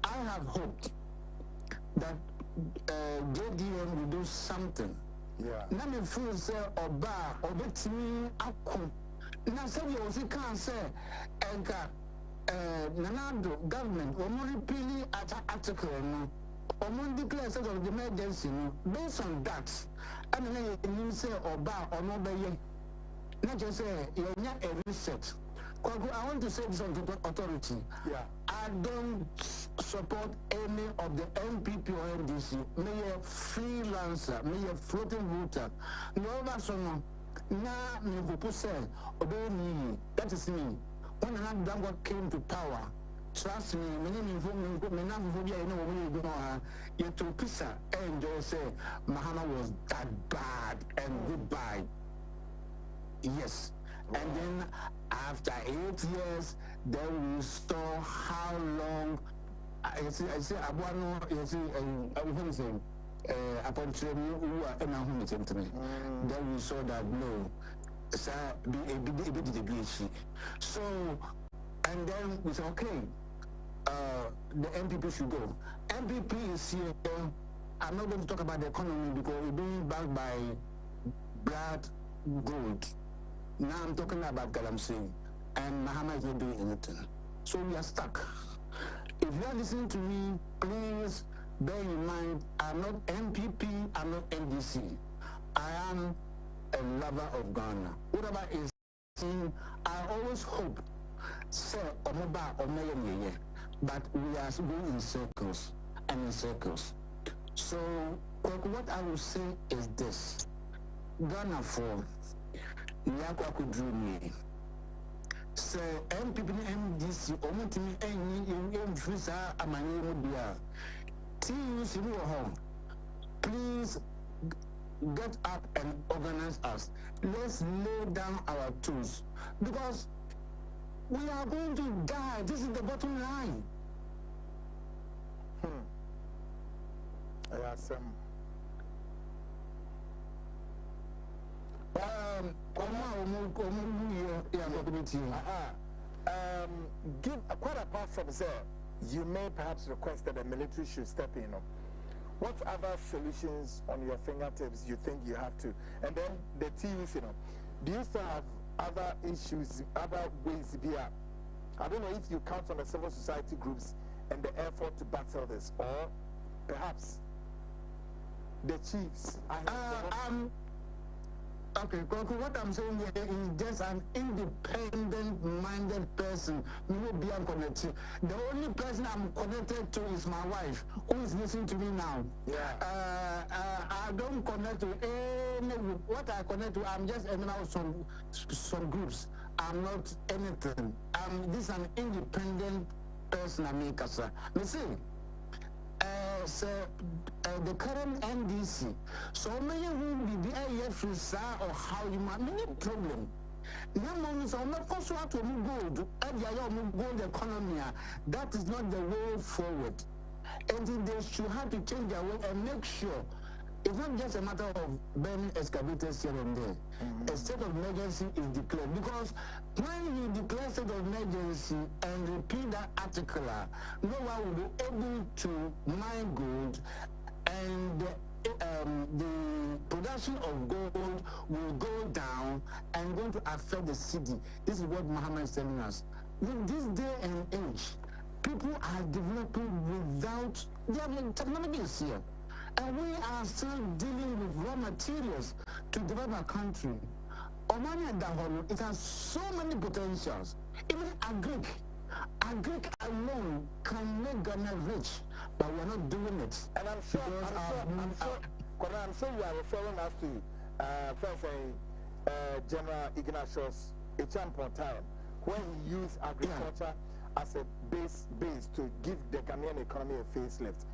S13: I have hoped that JDM will do something.
S2: Yeah.
S13: Let me feel say Oba Obetimi Aku. Now say you also can't say Nanado government repealing article no. Declare state of emergency no. Based on that, and then you say Oba or no be not just say you need a reset. I want to say this on the authority.
S2: Yeah.
S13: I don't support any of the MPP or NDC. May a freelancer, may a floating router. No over so no. Now me who say obey me. That is me. When another came to power, trust me, many you to Pisa and just say Mahama was that bad and goodbye. Yes. And then after 8 years, then we saw how long. I see. Abuano. You see. What is it? Upon training, who are in a home to me. Then we saw that no, sir, be a So, and then we said, okay, the MPP should go. MPP is here. I'm not going to talk about the economy because we're being backed by blood gold. Now I'm talking about Galamsey, and Mahama is not doing anything. So we are stuck. If you are listening to me, please bear in mind, I'm not MPP, I'm not NDC. I am a lover of Ghana. Whatever is seen, I always hope, say, Omoba, Omeyeye, but we are going in circles and in circles. So, what I will say is this. Ghana for Nyakwa could drew me. Say MPP MDC omutimi enyi emfisa amanye mobia. TUC home. Please get up and organize us. Let's lay down our tools because we are going to die. This is the bottom line.
S2: Quite apart from that, you may perhaps request that the military should step in. What other solutions on your fingertips you think you have to? And then the TUC, do you still have other issues, other ways to be at? I don't know if you count on the civil society groups and the effort to battle this, or perhaps the chiefs.
S13: Okay, what I'm saying here is just an independent-minded person. Me will be unconnected. The only person I'm connected to is my wife, who is listening to me now.
S2: Yeah.
S13: I don't connect to any group. What I connect to, I'm just ending out some groups. I'm not anything. This is an independent person. I make us. Me see. The current NDC, so many will be or how you might many problem. Gold economy. That is not the way forward. And they should have to change their way and make sure it's not just a matter of burning excavators here and there. A state of emergency is declared because when you declare state of emergency and repeat that article, no one will be able to mine gold, and the production of gold will go down and going to affect the city. This is what Muhammad is telling us. In this day and age, people are developing without technology is here. And we are still dealing with raw materials to develop our country. Omani and Daholo, it has so many potentials. Even agric. Agric alone can make Ghana rich, but we're not doing it.
S2: And I'm sure you are referring us to General Ignatius Echampo time, when he used agriculture as a base to give the Ghanaian economy a facelift.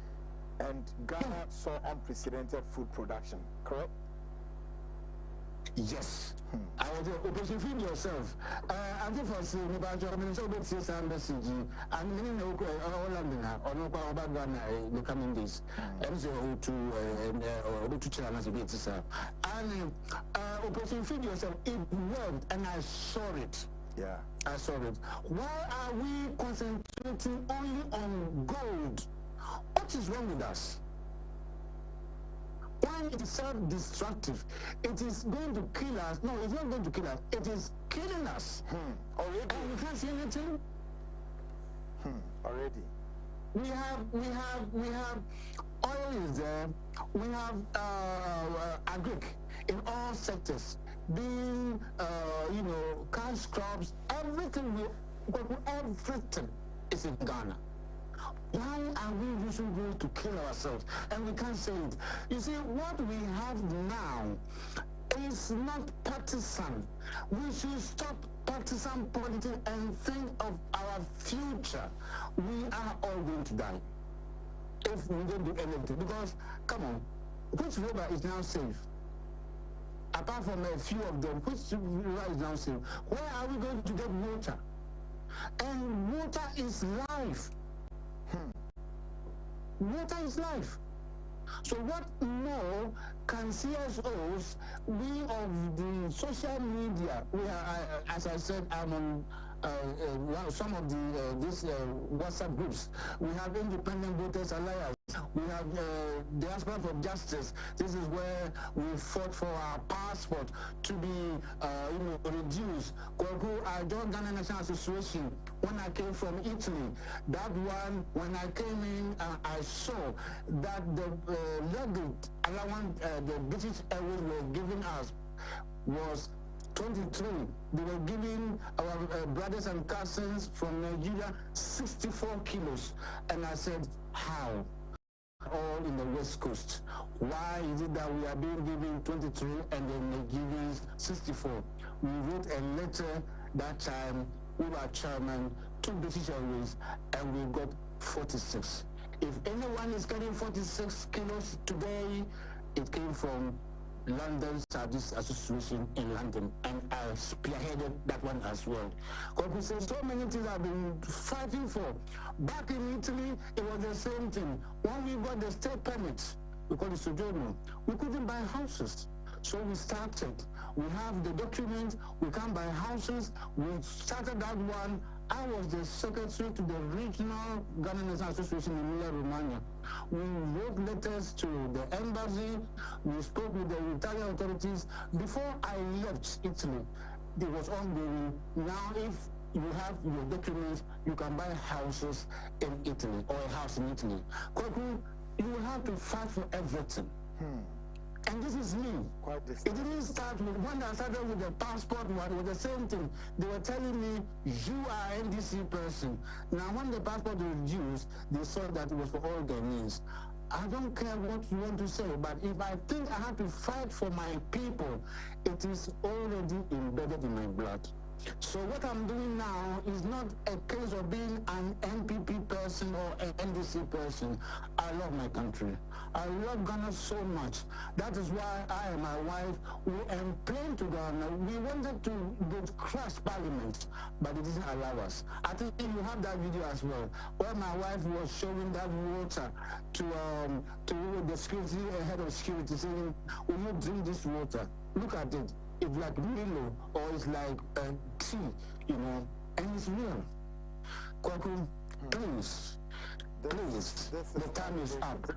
S2: And Ghana saw unprecedented food production, correct?
S13: Yes. I was operation feed yourself. I think for saying about your minister of CSR message, and many know all London or no about Ghana the coming days. And so to challenge as a bit, sir. And operation feed yourself, it worked, and I saw it.
S2: Yeah. I saw
S13: it. Why are we concentrating only on gold? What is wrong with us? When it is self-destructive, it is going to kill us. No, it's not going to kill us. It is killing us.
S2: Already.
S13: And we can't see anything.
S2: Already.
S13: We have oil is there. We have agric in all sectors. Being cash crops, everything is in Ghana. Why are we using gold to kill ourselves? And we can't say it. You see, what we have now is not partisan. We should stop partisan politics and think of our future. We are all going to die if we don't do anything. Because, come on, which river is now safe? Apart from a few of them, which river is now safe? Where are we going to get water? And water is life. Water is life. So what more can CSOs be of the social media? We are, as I said, I'm on some of these WhatsApp groups. We have Independent Voters Alliance. We have Diaspora for Justice. This is where we fought for our passport to be reduced. I joined Ghana National Association when I came from Italy. That one, when I came in, I saw that the luggage allowance the British Airways were giving us was 23. They were giving our brothers and cousins from Nigeria 64 kilos. And I said, how? All in the West Coast. Why is it that we are being given 23 and then they're giving 64? We wrote a letter that time with our chairman to British Airways and we got 46. If anyone is getting 46 kilos today, it came from London Service Association in London, and I spearheaded that one as well. Because we say so many things I've been fighting for. Back in Italy, it was the same thing. When we got the state permit, we call it sojourno, we couldn't buy houses. So we started. We have the documents, we can buy houses. We started that one. I was the secretary to the regional Ghana National Association in Emilia-Romagna. We wrote letters to the embassy. We spoke with the Italian authorities. Before I left Italy, it was ongoing. Now, if you have your documents, you can buy houses in Italy or a house in Italy. You will have to fight for everything. And this is me. It didn't start with, when I started with the passport, it was the same thing. They were telling me, you are an NDC person. Now, when the passport was reduced, they saw that it was for all Ghanaians. I don't care what you want to say, but if I think I have to fight for my people, it is already embedded in my blood. So what I'm doing now is not a case of being an MPP person or an NDC person. I love my country. I love Ghana so much. That is why I and my wife, we complained to Ghana. We wanted to crash Parliament, but it didn't allow us. I think you have that video as well, where my wife was showing that water to the security, head of security, saying, will you drink this water? Look at it. It's like Milo or it's like tea, and it's real. Kwaku, please, the time is up.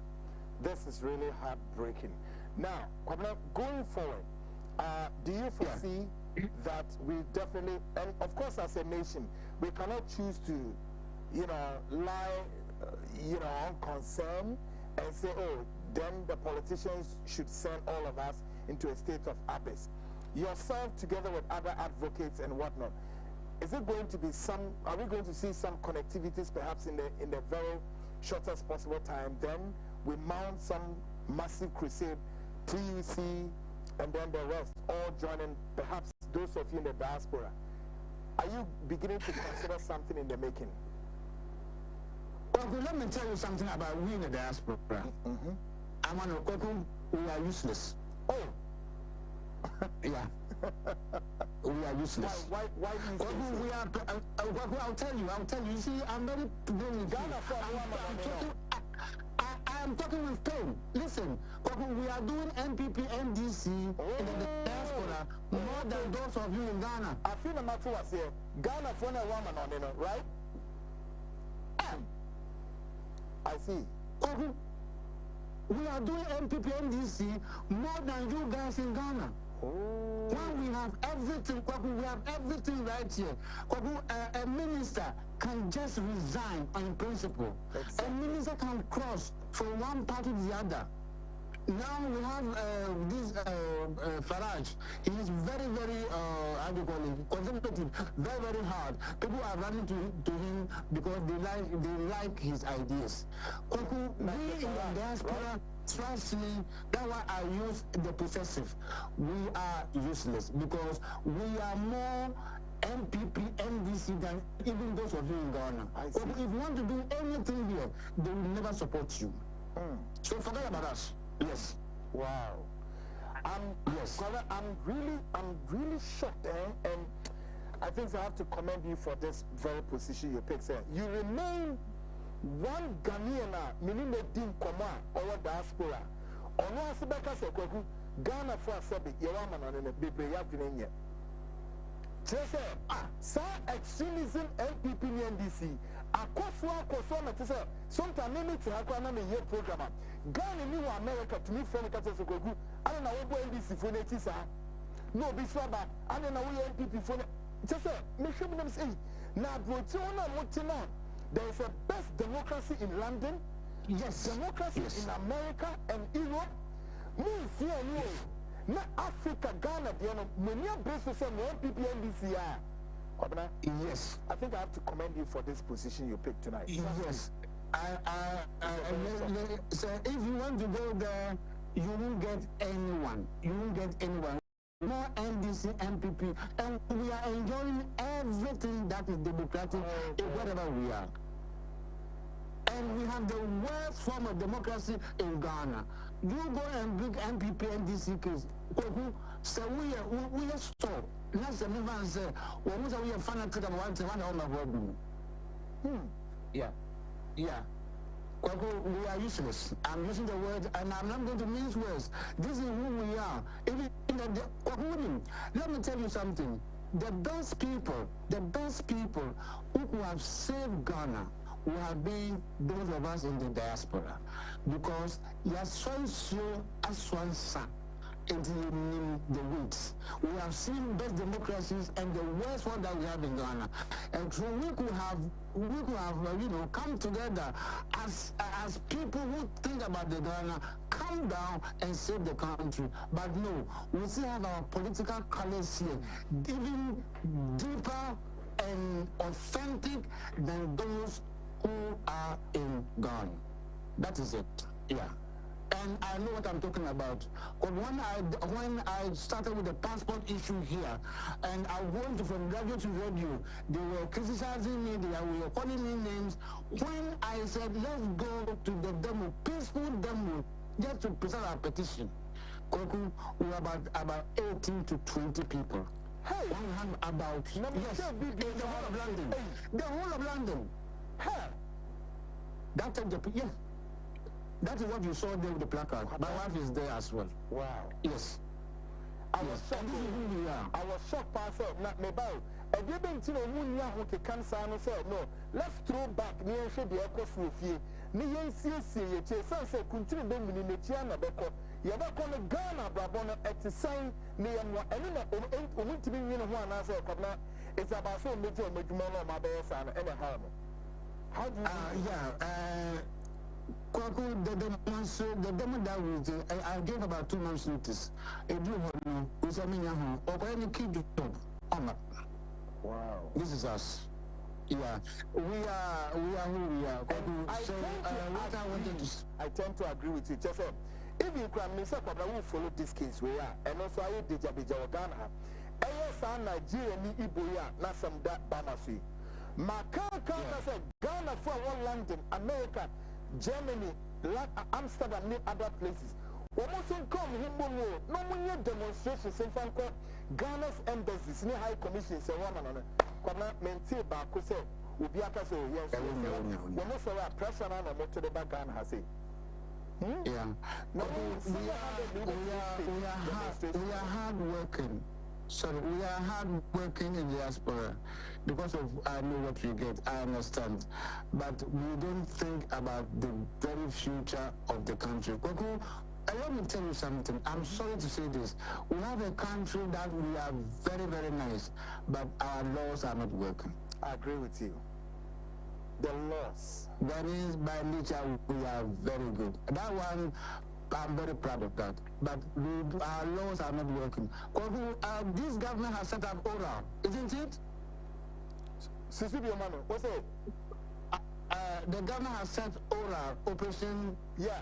S2: This is really heartbreaking. Now, Kwabena, going forward, do you foresee that we definitely, and of course as a nation, we cannot choose to, lie, unconcerned and say, oh, then the politicians should send all of us into a state of abyss. Yourself, together with other advocates and whatnot, is it going to be some? Are we going to see some connectivities perhaps in the very shortest possible time? Then we mount some massive crusade, TUC, and then the rest all joining. Perhaps those of you in the diaspora, are you beginning to consider something in the making?
S13: Well, let me tell you something about we in the diaspora. I'm on Koku, we are useless. Oh, yeah. We are useless.
S2: Why useless?
S13: We are. I'll tell you. You see, I'm very Ghana. I'm talking with pain. Listen, we are doing MPP, NDC in the diaspora more than those of you in Ghana.
S2: I feel the matter was here. Ghana for a woman on it, right? I see.
S13: We are doing MPP, NDC more than you guys in Ghana. When we have everything, we have everything right here. A minister can just resign on principle. Exactly. A minister can cross from one party to the other. Now we have this Farage. He is very, very, how do you call it, conservative, very, very hard. People are running to him because they like his ideas. We in the diaspora, trust me, that's why I use the possessive. We are useless because we are more MPP, NDC than even those of you in Ghana. If you want to do anything here, they will never support you. So forget about us. Yes.
S2: Wow.
S13: Yes.
S2: I'm really shocked, and I think I have to commend you for this very position you picked. You remain one Ghanaian, meaning the Din Koma or diaspora. Or no Asibaka Sekweku, Ghana for a Sabi, Yawaman on a Bibre Yadrinia. Sir, extremism, MPP, NDC. Sometimes limit to Hakwana year program. Ghana new America to me from the Katasoku. I don't know what NDC for Netisa. No, Biswaba, I don't know what MPP for just make sure them say now, there is a best democracy in London.
S13: Yes.
S2: Democracy in America and Europe. Move here, no. Africa, Ghana, many bases of MPP, NDC.
S13: Yes.
S2: I think I have to commend you for this position you picked tonight.
S13: Yes. So if you want to go there, you won't get anyone. You won't get anyone. More NDC, MPP, and we are enjoying everything that is democratic wherever we are. And we have the worst form of democracy in Ghana. You go and bring MPP, NDC case. So we are stop. Let's say, we are fanatic about one. Yeah. We are useless. I'm using the word, and I'm not going to mince words. This is who we are. Even let me tell you something. The best people who have saved Ghana who have been those of us in the diaspora, because Yasonso Aswansa in the weeds. We have seen best democracies and the worst one that we have in Ghana, and so we could have come together as people who think about the Ghana, come down and save the country. But no, we still have our political colors here, even deeper and authentic than those who are in Ghana. That is it. Yeah. And I know what I'm talking about. But when I started with the passport issue here, and I went from radio to radio, they were criticizing me, they were calling me names. When I said, let's go to the demo, peaceful demo, just to present our petition, we were about 18 to 20 people. Hey! We have about, yes, the whole of London. The whole of London. Hey! That's yes. That is what you saw there with the placard. My wife is there as well.
S2: Wow.
S13: Yes.
S2: I was shocked. I was shocked myself. Not me bow. And you been to know who you can say no. Let's throw back near the echo with Ni see ye say continue them in the Tiana Beko. Yabako Ghana Brabona at the sign near one to be in one answer. It's about so much my best and a harm. How do you
S13: the demo that was I gave about 2 months notice. A do we say me or any kid job. Wow. This is us. Yeah, we are who we are.
S2: I tend to agree with you. Just if you can miss up, I will follow this case we are, and also I did Ghana. ASA Nigeria ni Iboya, not some that Banasi. Makaka said Ghana for one London, America, Germany, Amsterdam, and other places. Almost come him no more demonstrations in Franco, Ghana's embassies, near high commissions, and one another. Maintain Baku said, Ubiaka so yes, when also a pressure on a motor the back Ghana has it.
S13: Yeah, no, we are hard working. Sorry, we are hard working in diaspora because of I know what we get, I understand, but we don't think about the very future of the country. Let me tell you something. I'm sorry to say this. We have a country that we are very, very nice, but our laws are not working.
S2: I agree with you. The laws.
S13: That is, by nature, we are very good. That one, I'm very proud of that. But our laws are not working. This government has set up ORA, isn't it?
S2: What's it?
S13: The government has set ORA, Operation...
S2: Yeah.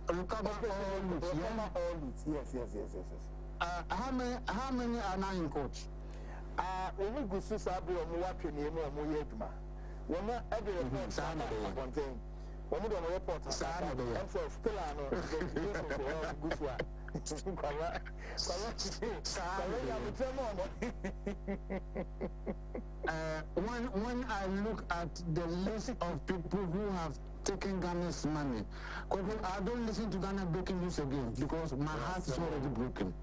S13: Recover all loot.
S2: Yes.
S13: How many are now in court?
S2: Only good Sabi or Muaki name or Muyedma. We're not every report contain. When we don't report, I'm still
S13: when I look at the list of people who have taken Ghana's money, I don't listen to Ghana breaking news again because my heart is already broken.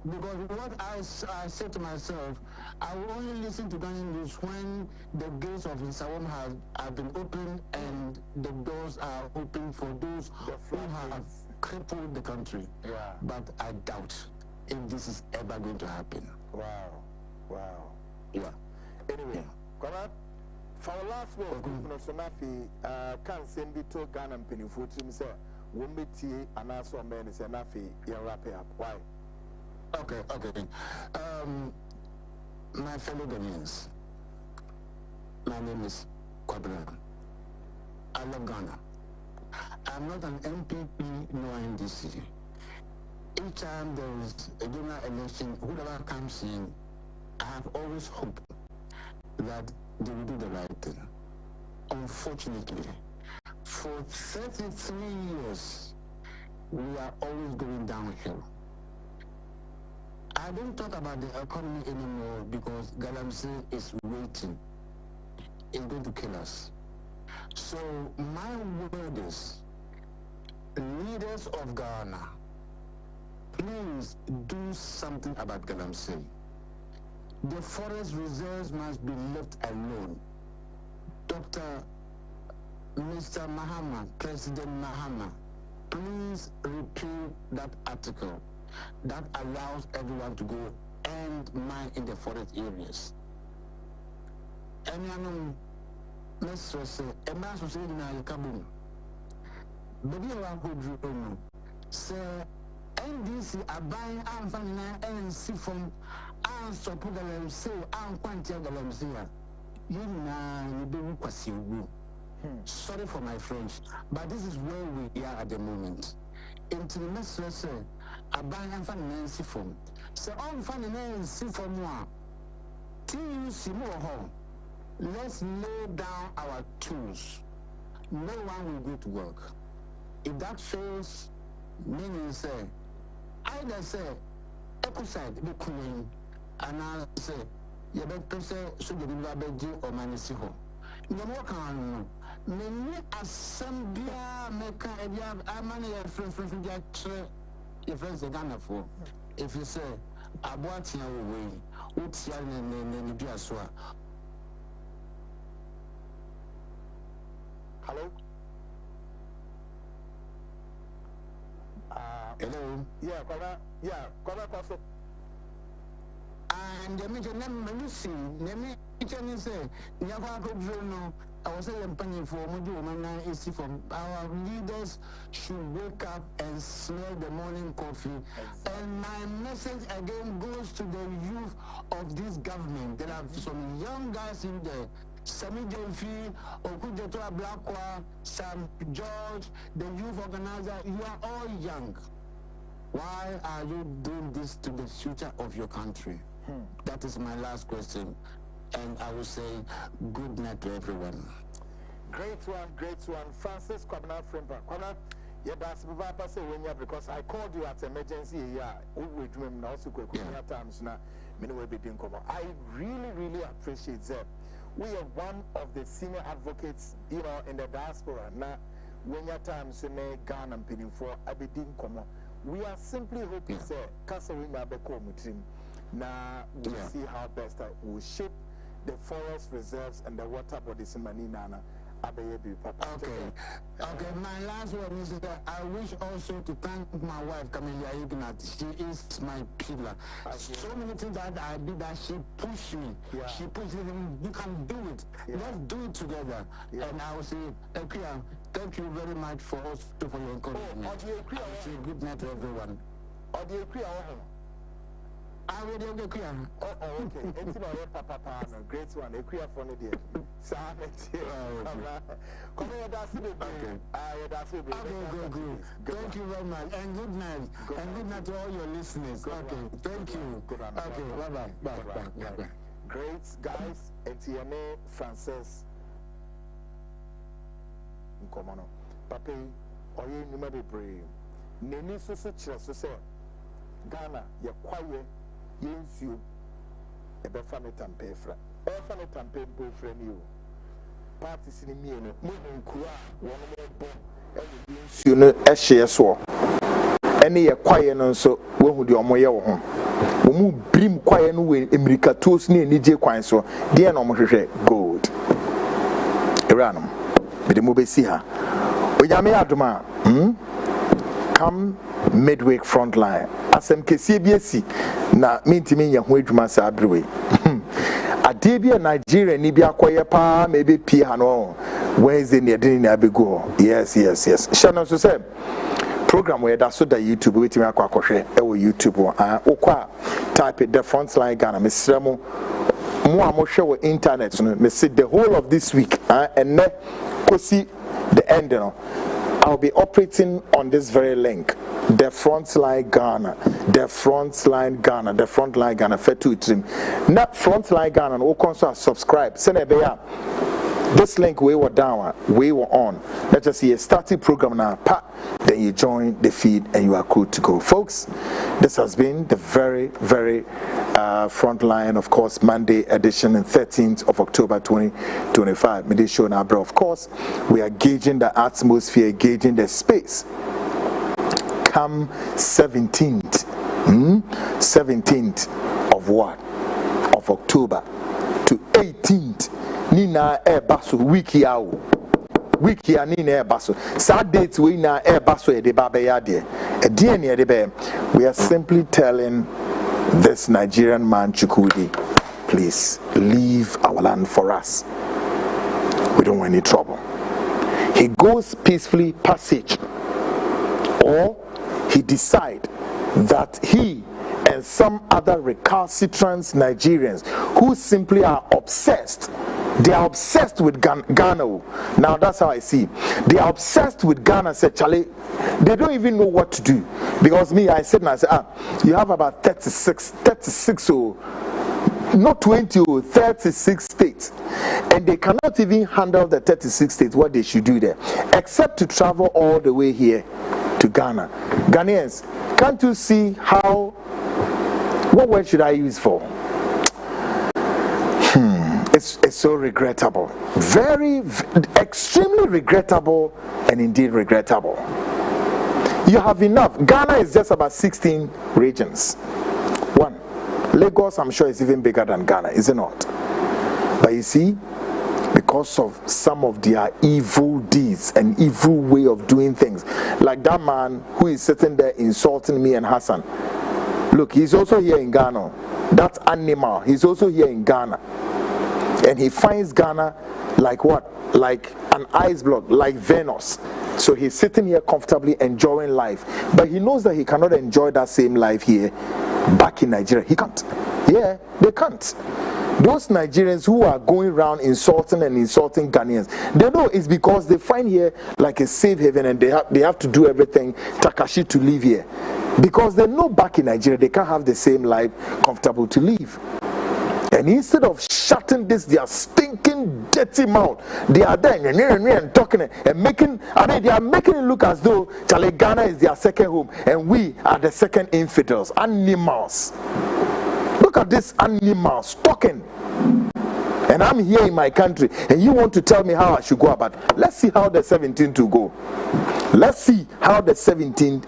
S13: Because what I say to myself, I will only listen to Ghana news when the gates of Nsawam have been opened and the doors are open for those who have crippled the country.
S2: Yeah.
S13: But I doubt if this is ever going to happen.
S2: Wow.
S13: Yeah.
S2: Anyway, Conrad, for our last word, can't send it to Ghana and Penny Food to say, won't be tea and also a man is enough, you wrap it up. Why?
S13: Okay. My fellow Ghanaians, my name is Kwabra. I love Ghana. I'm not an MPP nor NDC. Each time there is a general election, whoever comes in, I have always hoped that they will do the right thing. Unfortunately, for 33 years, we are always going downhill. I don't talk about the economy anymore because Galamsey is waiting. It's going to kill us. So my word is, leaders of Ghana, please do something about Galamsey. The forest reserves must be left alone. Mr. Mahama, President Mahama, please repeal that article that allows everyone to go and mine in the forest areas. And I know, Mr. Say, a man who said in a cabin, but you are good, say, NDC are buying and finding and see from and support the LMC and quantity the LMC. You be sorry for my French, but this is where we are at the moment. Into the message say, I buy and find an NC from. So I'm finding an NC from one. TUC more home. Let's lay down our tools. No one will go to work. If that fails, meaning say, either say, ecocide be cooling, and I say, you better say, so the Bible or Manisiho. You work on many assembly make a money your friends are Ghana for. If you say, I bought your way, what's your name?
S2: Hello?
S13: Hello?
S2: Yeah, Kwabra.
S13: And the major name Lucy, the major say, Yavako Bruno, I was saying, for our leaders should wake up and smell the morning coffee. And my message again goes to the youth of this government. There are some young guys in there. Sami Jofi, Okujeto Ablakwa, Sam George, the youth organizer. You are all young. Why are you doing this to the future of your country? That is my last question. And I will say good night to everyone.
S2: Great one. Francis Kwabena Frimpa. Kwabena, that's Papa say when you because I called you at emergency we dream now so quick times now. I really appreciate that. We are one of the senior advocates, in the diaspora. Now, when your times in Ghana and pinning for Aberdeen Como, we are simply hoping, sir, Castle now we'll see how best will shape the forest reserves and the water bodies in Maninana.
S13: Okay, my last word is that I wish also to thank my wife, Camelia Ignat. She is my pillar. So many things that I did that she pushed me. She pushed me, you can do it. Let's do it together. And I will say, Ekria, thank you very much for your encouragement. I will say good night to everyone. I will do the clear.
S2: Okay. Papa, great one. A clear for the dear. Come here, that's it. Okay,
S13: good. Thank you very much. And good night. And good night to all your listeners. Okay, thank you. Okay, bye-bye.
S2: Great, guys. Etienne Francis. Nkomono. Papa, oye numa be brave. Neni so say Ghana, you're quiet. Yes, you a befanet and pay friend. Befanet and pay boyfriend you. Parties in me and moving kura, one more bomb, and you know, a share so. Any a quiet and so, when would your moya home? We move brim quiet away, America toast near Nije Quine so, dear no more gold. Iranum, but the movie see her. Oyame Aduma, come midweek Frontline. Asem KCBC na mintimi ya ho adwuma sa abrewe ade bia Nigeria ni bia koye pa maybe pie ha no Wednesday ne de ni abego yes shano so say program we da so da YouTube wetimi akwakohwe e wo YouTube okwa type the Frontline Ghana mesremo mo amhwe wo internet no me see the whole of this week and kosi the end no I'll be operating on this very link. The Frontline Ghana. Fetu trim. Not Frontline Ghana. We also subscribe. Send a this link we were down, we were on. Let's just see a starting program now. Then you join the feed and you are good to go, folks. This has been the very Frontline, of course, Monday edition, and 13th of October 2025. Midday show now, bro. Of course, we are gauging the atmosphere, gauging the space. Come 17th of what? Of October to 18th. Nina baso wiki nina baso sad dates we na baso e de baba ya de we are simply telling this Nigerian man Chukwudi, please leave our land for us. We don't want any trouble. He goes peacefully passage, or he decide that he and some other recalcitrant Nigerians who simply are obsessed. They are obsessed with Ghana. Now that's how I see. They are obsessed with Ghana. Said Charlie, they don't even know what to do. Because me, I said, and I said, you have about 36 or not 20 or 36 states, and they cannot even handle the 36 states. What they should do there, except to travel all the way here to Ghana. Ghanaians, can't you see how? What word should I use for? It's so regrettable, extremely regrettable, and indeed regrettable. You have enough. Ghana is just about 16 regions. One, Lagos, I'm sure, is even bigger than Ghana, is it not? But you see, because of some of their evil deeds and evil way of doing things, like that man who is sitting there insulting me and Hassan. Look, he's also here in Ghana. That animal, he's also here in Ghana. And he finds Ghana like what? Like an ice block, like Venus. So he's sitting here comfortably enjoying life, but he knows that he cannot enjoy that same life here back in Nigeria. He can't. Yeah, they can't. Those Nigerians who are going around insulting Ghanaians, they know it's because they find here like a safe haven, and they have to do everything Takashi to live here, because they know back in Nigeria they can't have the same life comfortable to live. And instead of shutting this, their stinking dirty mouth, they are there and talking and making, they are making it look as though Charlie Ghana is their second home and we are the second infidels, animals. Look at these animals talking. And I'm here in my country, and you want to tell me how I should go about it. Let's see how the 17th will go. Let's see how the 17th.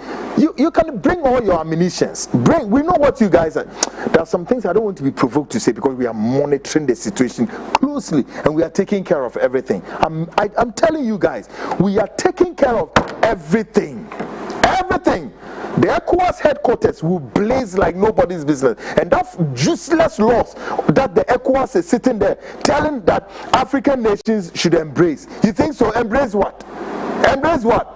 S2: You can bring all your ammunitions. We know what you guys are. There are some things I don't want to be provoked to say, because we are monitoring the situation closely and we are taking care of everything. I'm telling you guys, we are taking care of everything. Everything. The ECOWAS headquarters will blaze like nobody's business. And that useless laws that the ECOWAS is sitting there telling that African nations should embrace. You think so? Embrace what? Embrace what?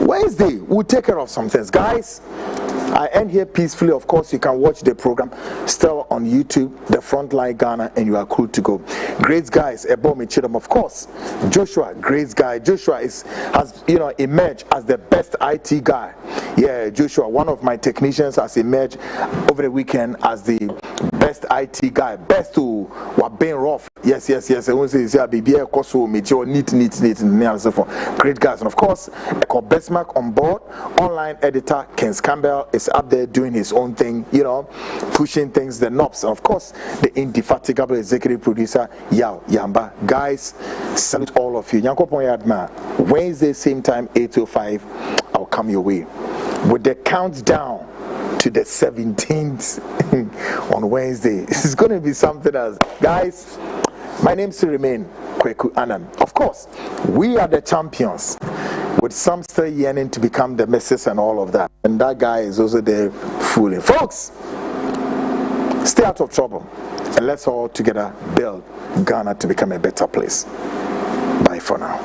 S2: Wednesday, we'll take care of some things. Guys, I end here peacefully. Of course, you can watch the program still on YouTube, the Frontline Ghana, and you are cool to go. Great guys, Ebomi Chidom, of course. Joshua, great guy. Joshua has emerged as the best IT guy. Yeah, Joshua, one of my technicians, has emerged over the weekend as the best IT guy. Best to what being rough. Yes. I want to say, baby, neat. Great guys, and of course, Echo Bestmark on board. Online editor Ken Campbell is up there doing his own thing, pushing things, the knobs. And of course, the indefatigable executive producer Yao Yamba. Guys, salute all of you. Wednesday, same time, 8:05. I'll come your way with the countdown to the 17th on Wednesday. This is going to be something else. Guys, my name still remains Kweku Annan. Of course, we are the champions, with some still yearning to become the missus and all of that. And that guy is also there fooling. Folks, stay out of trouble, and let's all together build Ghana to become a better place. Bye for now.